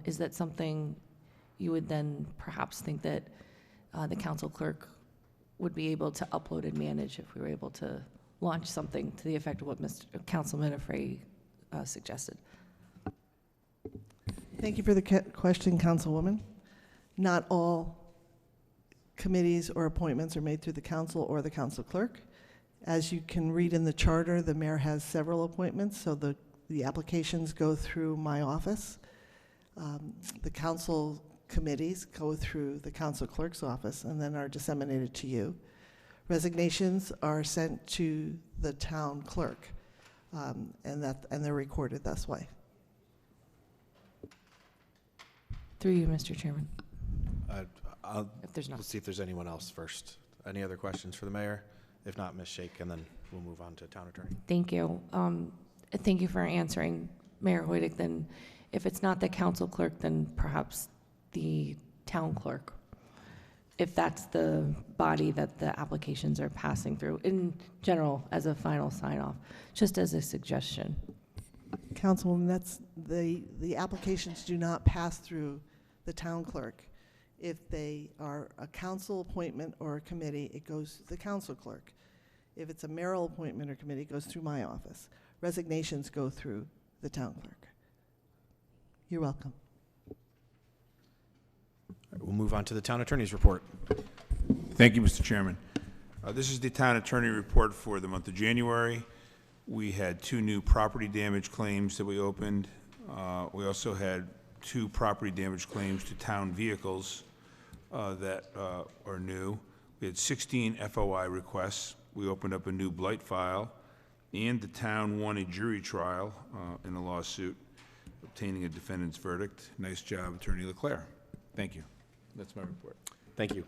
Is that something you would then perhaps think that the council clerk would be able to upload and manage if we were able to launch something to the effect of what Councilman Frey suggested? Thank you for the question, Councilwoman. Not all committees or appointments are made through the council or the council clerk. As you can read in the charter, the mayor has several appointments, so the applications go through my office. The council committees go through the council clerk's office and then are disseminated to you. Resignations are sent to the town clerk, and they're recorded this way. Through you, Mr. Chairman. If there's not, let's see if there's anyone else first. Any other questions for the mayor? If not, Ms. Shake, and then we'll move on to town attorney. Thank you. Thank you for answering, Mayor Hoydick. Then, if it's not the council clerk, then perhaps the town clerk, if that's the body that the applications are passing through in general as a final sign-off, just as a suggestion. Councilwoman, that's the applications do not pass through the town clerk. If they are a council appointment or a committee, it goes to the council clerk. If it's a mayoral appointment or committee, it goes through my office. Resignations go through the town clerk. You're welcome. All right, we'll move on to the town attorney's report. Thank you, Mr. Chairman. This is the town attorney report for the month of January. We had 2 new property damage claims that we opened. We also had 2 property damage claims to town vehicles that are new. We had 16 FOI requests. We opened up a new blight file, and the town won a jury trial in a lawsuit, obtaining a defendant's verdict. Nice job, Attorney LeClaire. Thank you. That's my report. Thank you.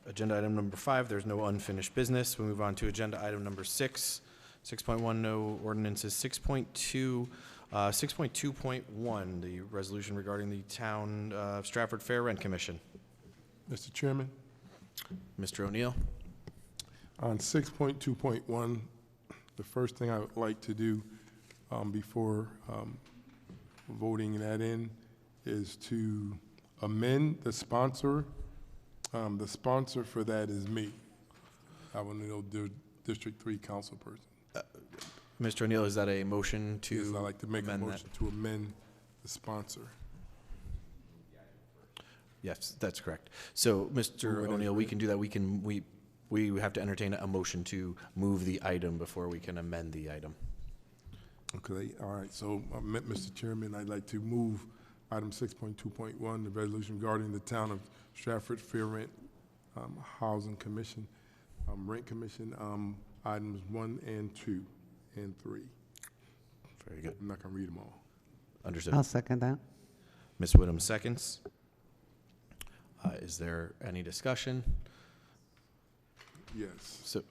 Agenda item number 5, there's no unfinished business. We move on to agenda item number 6. 6.1, no ordinances. 6.2, 6.2.1, the resolution regarding the town of Stratford Fair Rent Commission. Mr. Chairman, Mr. O'Neill. on 6.2.1, the first thing I would like to do before voting that in is to amend the sponsor. The sponsor for that is me. I want to know the District 3 council person. Mr. O'Neill, is that a motion to Yes, I'd like to make a amend motion to amend the sponsor. Yes, that's correct. So, Mr. O'Neill, we can do that. We have to entertain a motion to move the item before we can amend the item. Okay, all right. So, Mr. Chairman, I'd like to move item 6.2.1, the resolution regarding the town of Stratford Fair Rent Housing Commission, Rent Commission, items 1 and 2 and 3. Very good. I'm not going to read them all. Understood. I'll second that. Ms. Whittam seconds. Is there any discussion? Yes. So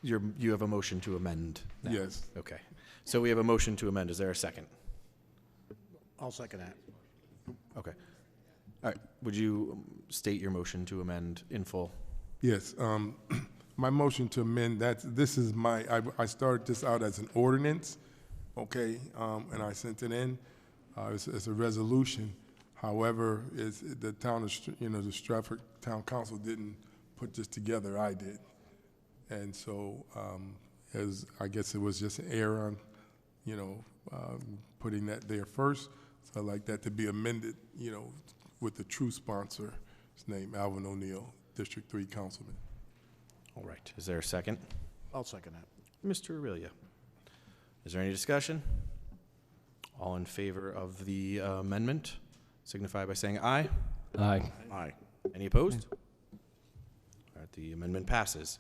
you have a motion to amend now? Yes. Okay. So we have a motion to amend. Is there a second? I'll second that. Okay. All right. Would you state your motion to amend in full? Yes. My motion to amend, this is I started this out as an ordinance, okay, and I sent it in. It's a resolution. However, the town of, the Stratford Town Council didn't put this together. I did. And so, I guess it was just an error on, putting that there first. So I'd like that to be amended, with the true sponsor. His name, Alvin O'Neill, District 3 Councilman. All right. Is there a second? I'll second that. Mr. Aurelia. Is there any discussion? All in favor of the amendment, signify by saying aye. Aye. Aye. Any opposed? All right, the amendment passes.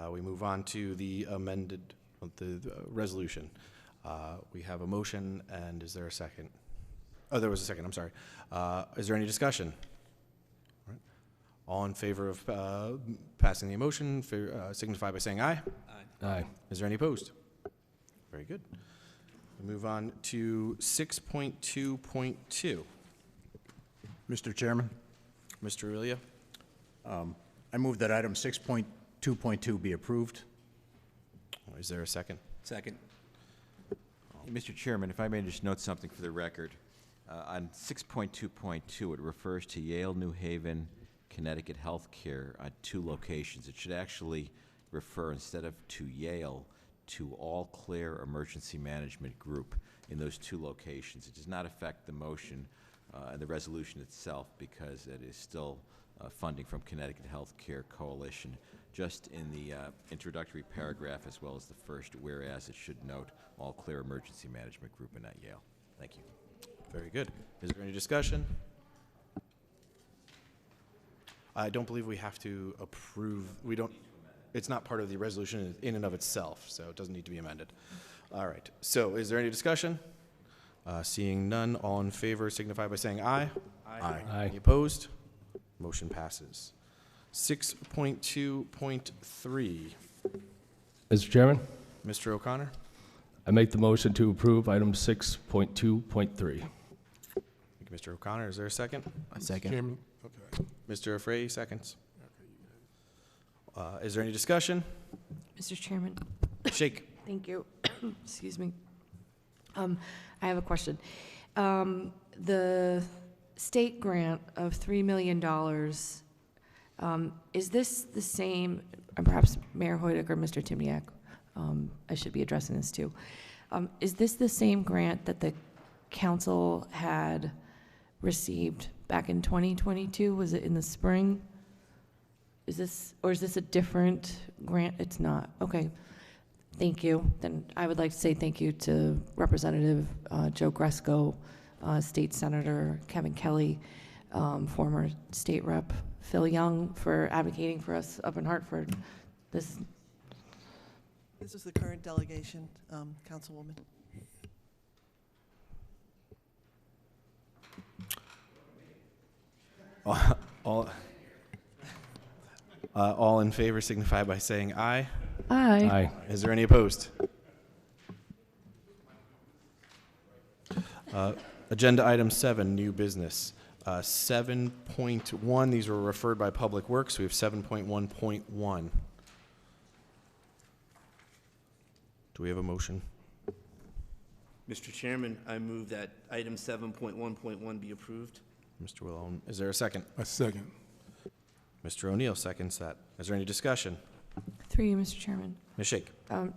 We move on to the amended, the resolution. We have a motion, and is there a second? Oh, there was a second, I'm sorry. Is there any discussion? All right. All in favor of passing the motion, signify by saying aye. Aye. Aye. Is there any opposed? Very good. We move on to 6.2.2. Mr. Chairman, Mr. Aurelia. I move that item 6.2.2 be approved. Is there a second? Second. Mr. Chairman, if I may just note something for the record. On 6.2.2, it refers to Yale New Haven Connecticut Healthcare on 2 locations. It should actually refer, instead of to Yale, to All Clear Emergency Management Group in those 2 locations. It does not affect the motion and the resolution itself because it is still funding from Connecticut Healthcare Coalition. Just in the introductory paragraph, as well as the first whereas, it should note All Clear Emergency Management Group and not Yale. Thank you. Very good. Is there any discussion? I don't believe we have to approve. We don't. It's not part of the resolution in and of itself, so it doesn't need to be amended. All right. So is there any discussion? Seeing none, all in favor signify by saying aye. Aye. Aye. Any opposed? Motion passes. 6.2.3. Mr. Chairman, Mr. O'Connor. I make the motion to approve item 6.2.3. Thank you, Mr. O'Connor. Is there a second? A second. Chairman, okay. Mr. Frey, seconds. Is there any discussion? Mr. Chairman. Shake. Thank you. Excuse me. I have a question. The state grant of $3 million, is this the same, and perhaps Mayor Hoydick or Mr. Timniak, I should be addressing this too. Is this the same grant that the council had received back in 2022? Was it in the spring? Is this a different grant? It's not. Okay. Thank you. Then I would like to say thank you to Representative Joe Gresco, State Senator Kevin Kelly, former State Rep Phil Young for advocating for us up in Hartford. This is the current delegation, Councilwoman. All in favor signify by saying aye. Aye. Aye. Is there any opposed? Agenda item 7, new business. 7.1, these were referred by Public Works. We have 7.1.1. Do we have a motion? Mr. Chairman, I move that item 7.1.1 be approved. Mr. Wilhelm, is there a second? A second. Mr. O'Neill seconds that. Is there any discussion? through you, Mr. Chairman. Ms. Shake.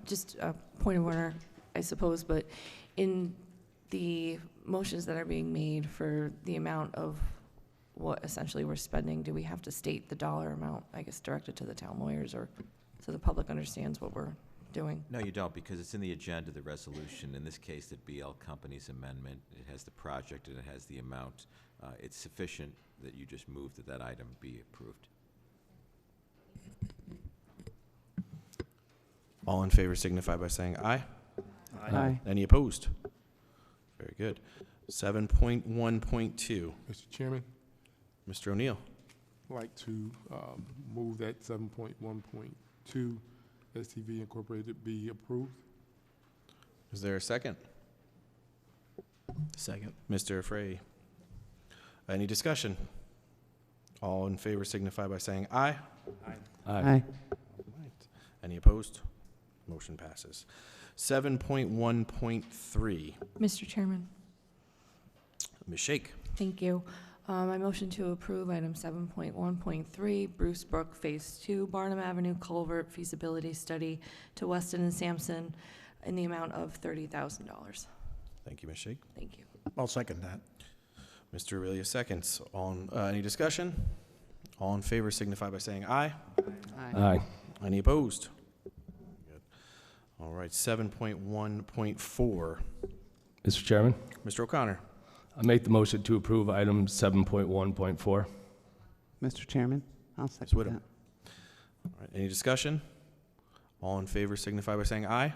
Just a point of order, I suppose, but in the motions that are being made for the amount of what essentially we're spending, do we have to state the dollar amount, I guess, directed to the town lawyers, or so the public understands what we're doing? No, you don't, because it's in the agenda, the resolution. In this case, the BL Company's amendment. It has the project and it has the amount. It's sufficient that you just move that that item be approved. All in favor signify by saying aye. Aye. Aye. Any opposed? Very good. 7.1.2. Mr. Chairman, Mr. O'Neill. I'd like to move that 7.1.2 STV Incorporated be approved. Is there a second? Second. Mr. Frey. Any discussion? All in favor signify by saying aye. Aye. Aye. All right. Any opposed? Motion passes. 7.1.3. Mr. Chairman. Ms. Shake. Thank you. I motion to approve item 7.1.3, Bruce Brook Phase 2, Barnum Avenue Culvert Feasibility Study to Weston and Sampson in the amount of $30,000. Thank you, Ms. Shake. Thank you. I'll second that. Mr. Aurelia seconds. Any discussion? All in favor signify by saying aye. Aye. Aye. Any opposed? Good. All right, 7.1.4. Mr. Chairman, Mr. O'Connor. I make the motion to approve item 7.1.4. Mr. Chairman, I'll Ms. second Whittam. that. All right, any discussion? All in favor signify by saying aye.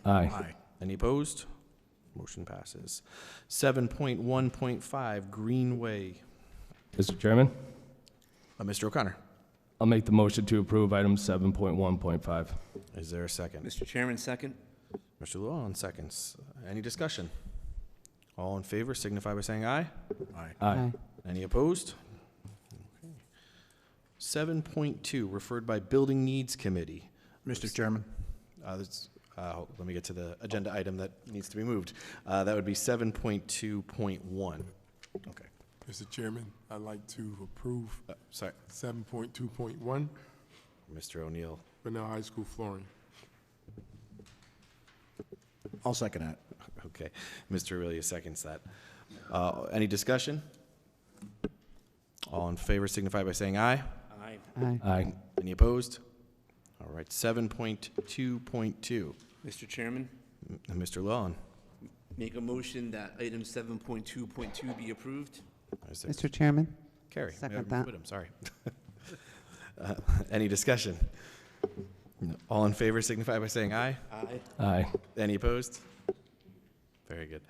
Aye. Any opposed? Motion passes. 7.1.5, Greenway. Mr. Chairman, Mr. O'Connor. I'll make the motion to approve item 7.1.5. Is there a second? Mr. Chairman, second. Mr. Llewellyn seconds. Any discussion? All in favor signify by saying aye. Aye. Any opposed? Okay. 7.2, referred by Building Needs Committee. Mr. Chairman. Let me get to the agenda item that needs to be moved. That would be 7.2.1. Okay. Mr. Chairman, I'd like to approve Sorry. 7.2.1, Mr. O'Neill. Vanilla High School flooring. I'll second that. Okay. Mr. Aurelia seconds that. Any discussion? All in favor signify by saying aye. Aye. Aye. Aye. Any opposed? All right, 7.2.2. Mr. Chairman, Mr. Llewellyn. make a motion that item 7.2.2 be approved. Is there- Mr. Chairman? Carrie. Second that. Whittam, sorry. Any discussion? No. All in favor signify by saying aye. Aye. Aye. Any opposed? Very good.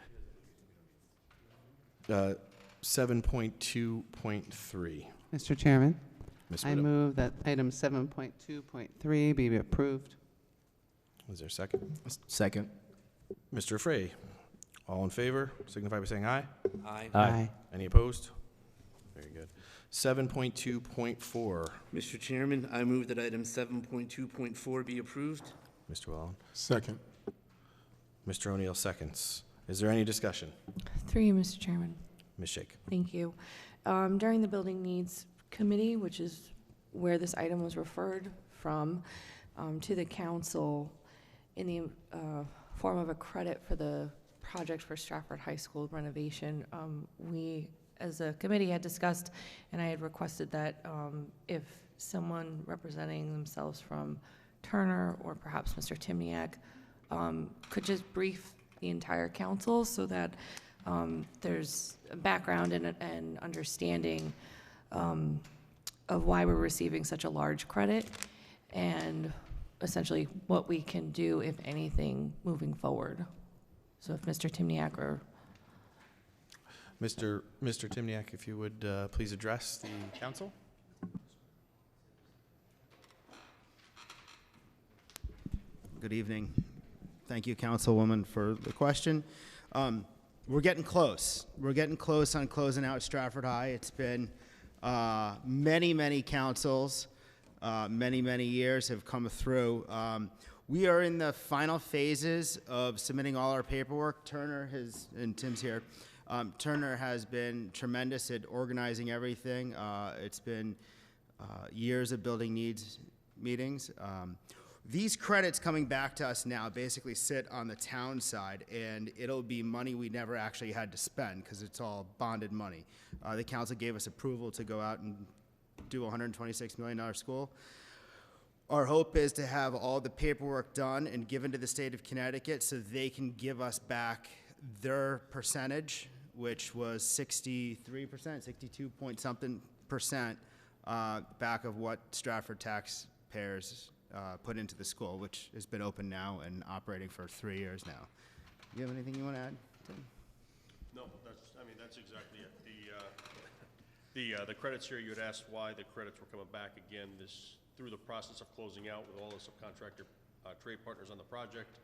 7.2.3. Mr. Chairman, Ms. I Whittam. move that item 7.2.3 be approved. Is there a second? Second. Mr. Frey. All in favor signify by saying aye. Aye. Aye. Any opposed? Very good. 7.2.4. Mr. Chairman, I move that item 7.2.4 be approved. Mr. Llewellyn. Second. Mr. O'Neill seconds. Is there any discussion? Through you, Mr. Chairman. Ms. Shake. Thank you. During the Building Needs Committee, which is where this item was referred from, to the council in the form of a credit for the project for Stratford High School renovation, we as a committee had discussed, and I had requested that if someone representing themselves from Turner or perhaps Mr. Timniak could just brief the entire council so that there's a background and understanding of why we're receiving such a large credit and essentially what we can do, if anything, moving forward. So if Mr. Timniak or Mr. Timniak, if you would please address the council. Good evening. Thank you, Councilwoman, for the question. We're getting close. We're getting close on closing out Stratford High. It's been many, many councils, many years have come through. We are in the final phases of submitting all our paperwork. Turner has, and Tim's here, Turner has been tremendous at organizing everything. It's been years of building needs meetings. These credits coming back to us now basically sit on the town side, and it'll be money we never actually had to spend because it's all bonded money. The council gave us approval to go out and do a $126 million school. Our hope is to have all the paperwork done and given to the state of Connecticut so they can give us back their percentage, which was 63%, 62 point something percent back of what Stratford taxpayers put into the school, which has been open now and operating for 3 years now. Do you have anything you want to add, Tim? No, that's exactly it. The credits here, you had asked why the credits were coming back again. Through the process of closing out with all the subcontractor trade partners on the project,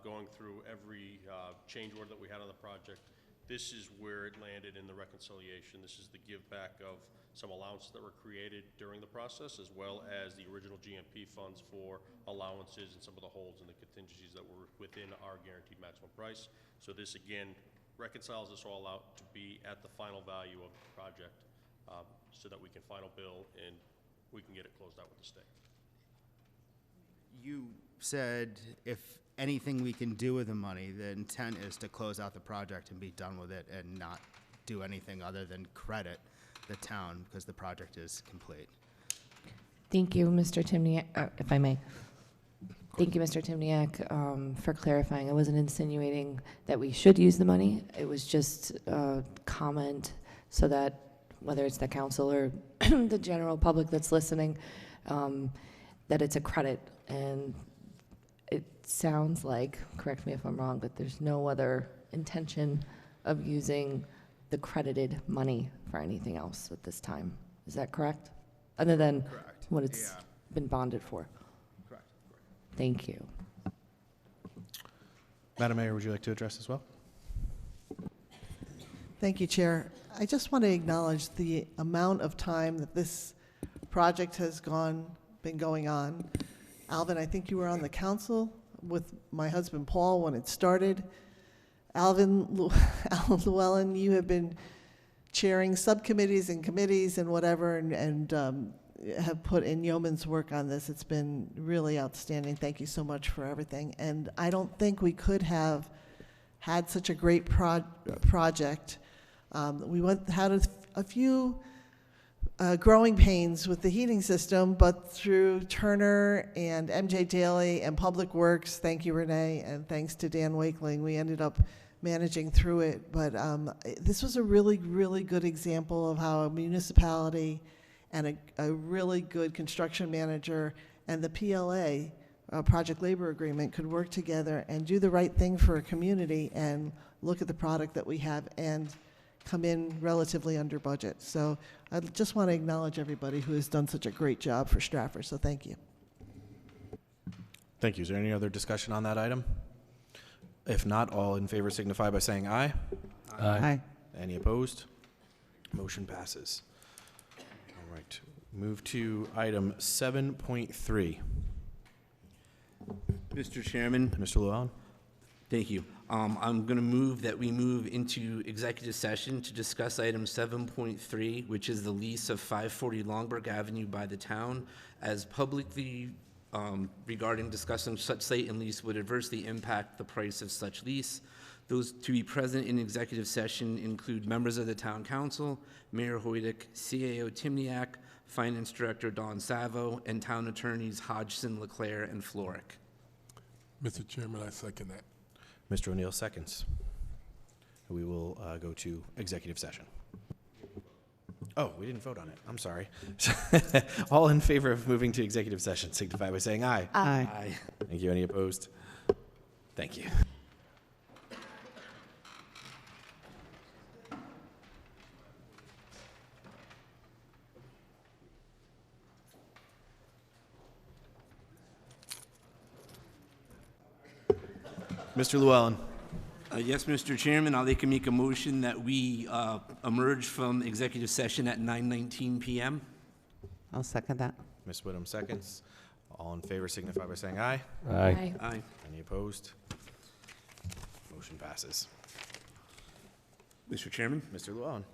going through every change order that we had on the project, this is where it landed in the reconciliation. This is the give back of some allowances that were created during the process, as well as the original GMP funds for allowances and some of the holds and the contingencies that were within our guaranteed maximum price. So this again reconciles this all out to be at the final value of the project, so that we can final bill and we can get it closed out with the state. You said if anything we can do with the money, the intent is to close out the project and be done with it and not do anything other than credit the town because the project is complete. Thank you, Mr. Timniak, if I may. Thank you, Mr. Timniak, for clarifying. I wasn't insinuating that we should use the money. It was just a comment so that whether it's the council or the general public that's listening, that it's a credit. And it sounds like, correct me if I'm wrong, but there's no other intention of using the credited money for anything else at this time. Is that correct? Other than what it's been bonded for? Correct. Thank you. Madam Mayor, would you like to address as well? Thank you, Chair. I just want to acknowledge the amount of time that this project has been going on. Alvin, I think you were on the council with my husband Paul when it started. Alan Llewellyn, you have been chairing subcommittees and committees and whatever, and have put in yeoman's work on this. It's been really outstanding. Thank you so much for everything. And I don't think we could have had such a great project. We had a few growing pains with the heating system, but through Turner and MJ Daly and Public Works, thank you, Renee, and thanks to Dan Wakeling, we ended up managing through it. But this was a really, really good example of how a municipality and a really good construction manager and the PLA, Project Labor Agreement, could work together and do the right thing for a community and look at the product that we have and come in relatively under budget. So I just want to acknowledge everybody who has done such a great job for Stratford, so thank you. Thank you. Is there any other discussion on that item? If not, all in favor signify by saying aye. Aye. Aye. Any opposed? Motion passes. All right. Move to item 7.3. Mr. Chairman. Mr. Llewellyn. Thank you. I'm going to move that we move into executive session to discuss item 7.3, which is the lease of 540 Longberg Avenue by the town, as publicly regarding discussing such site and lease would adversely impact the price of such lease. Those to be present in executive session include members of the town council, Mayor Hoydick, CAO Timniak, Finance Director Don Savo, and town attorneys Hodgson, Leclerc, and Floric. Mr. Chairman, I second that. Mr. O'Neill seconds. We will go to executive session. Oh, we didn't vote on it. I'm sorry. All in favor of moving to executive session signify by saying aye. Aye. Aye. Thank you. Any opposed? Thank you. Mr. Llewellyn. Yes, Mr. Chairman, I'll make a motion that we emerge from executive session at 9:19 p.m. I'll second that. Ms. Whittem seconds. All in favor signify by saying aye. Aye. Aye. Any opposed? Motion passes. Mr. Chairman? Mr. Llewellyn.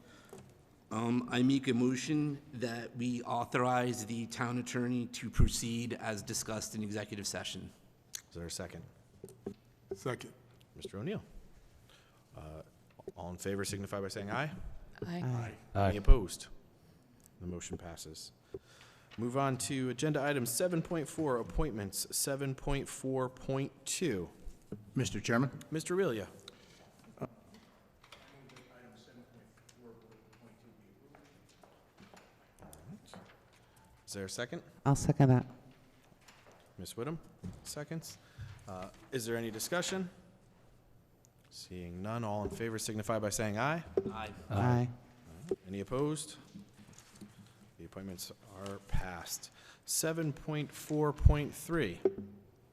I make a motion that we authorize the town attorney to proceed as discussed in executive session. Is there a second? Second. Mr. O'Neill. All in favor signify by saying aye. Aye. Aye. Any opposed? The motion passes. Move on to agenda item 7.4, appointments, 7.4.2. Mr. Chairman? Mr. Aurelia. Is there a second? I'll second that. Ms. Whittem, seconds. Is there any discussion? Seeing none, all in favor signify by saying aye. Aye. Aye. Any opposed? The appointments are passed. 7.4.3.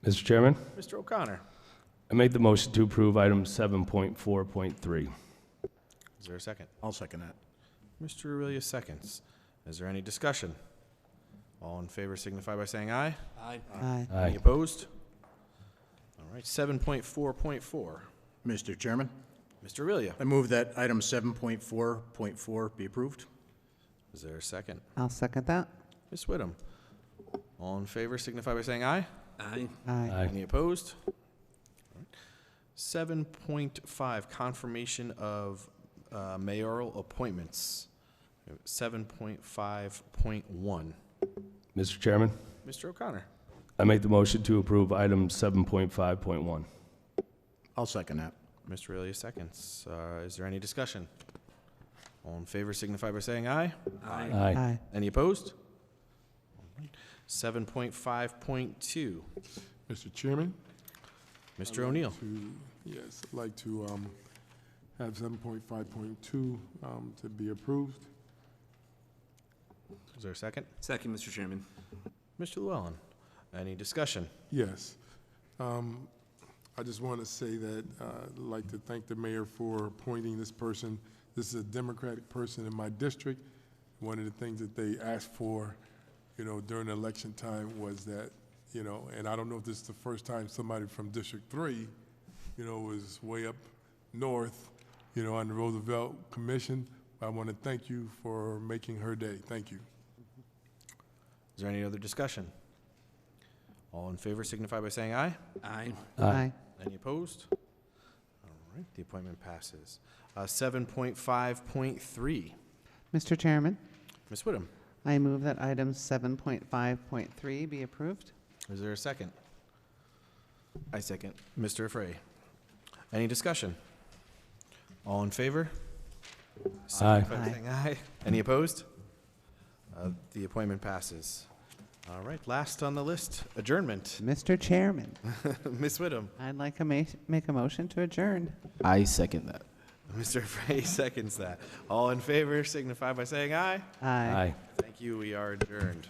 Mr. Chairman, Mr. O'Connor. I make the motion to approve item 7.4.3. Is there a second? I'll second that. Mr. Aurelia seconds. Is there any discussion? All in favor signify by saying aye. Aye. Aye. Aye. Any opposed? All right, 7.4.4. Mr. Chairman? Mr. Aurelia. I move that item 7.4.4 be approved. Is there a second? I'll second that. Ms. Whittem. All in favor signify by saying aye. Aye. Aye. Any opposed? All right. 7.5, confirmation of mayoral appointments. 7.5.1. Mr. Chairman, Mr. O'Connor. I make the motion to approve item 7.5.1. I'll second that. Mr. Aurelia seconds. Is there any discussion? All in favor signify by saying aye. Aye. Aye. Aye. Any opposed? All right. 7.5.2. Mr. Chairman? Mr. O'Neill. Yes, I'd like to have 7.5.2 to be approved. Is there a second? Second, Mr. Chairman. Mr. Llewellyn. Any discussion? Yes. I just want to say that I'd like to thank the mayor for appointing this person. This is a Democratic person in my district. One of the things that they asked for, during election time was that, and I don't know if this is the first time somebody from District 3, was way up north, on the Roosevelt Commission. I want to thank you for making her day. Thank you. Is there any other discussion? All in favor signify by saying aye. Aye. Aye. Any opposed? All right, the appointment passes. 7.5.3. Mr. Chairman, Ms. Whittem. I move that item 7.5.3 be approved. Is there a second? I second. Mr. Frey. Any discussion? All in favor? Signify by saying aye. Any opposed? The appointment passes. All right, last on the list, adjournment. Mr. Chairman, Ms. Whittem. I'd like to make a motion to adjourn. I second that. Mr. Frey seconds that. All in favor signify by saying aye. Aye. Aye. Thank you, we are adjourned.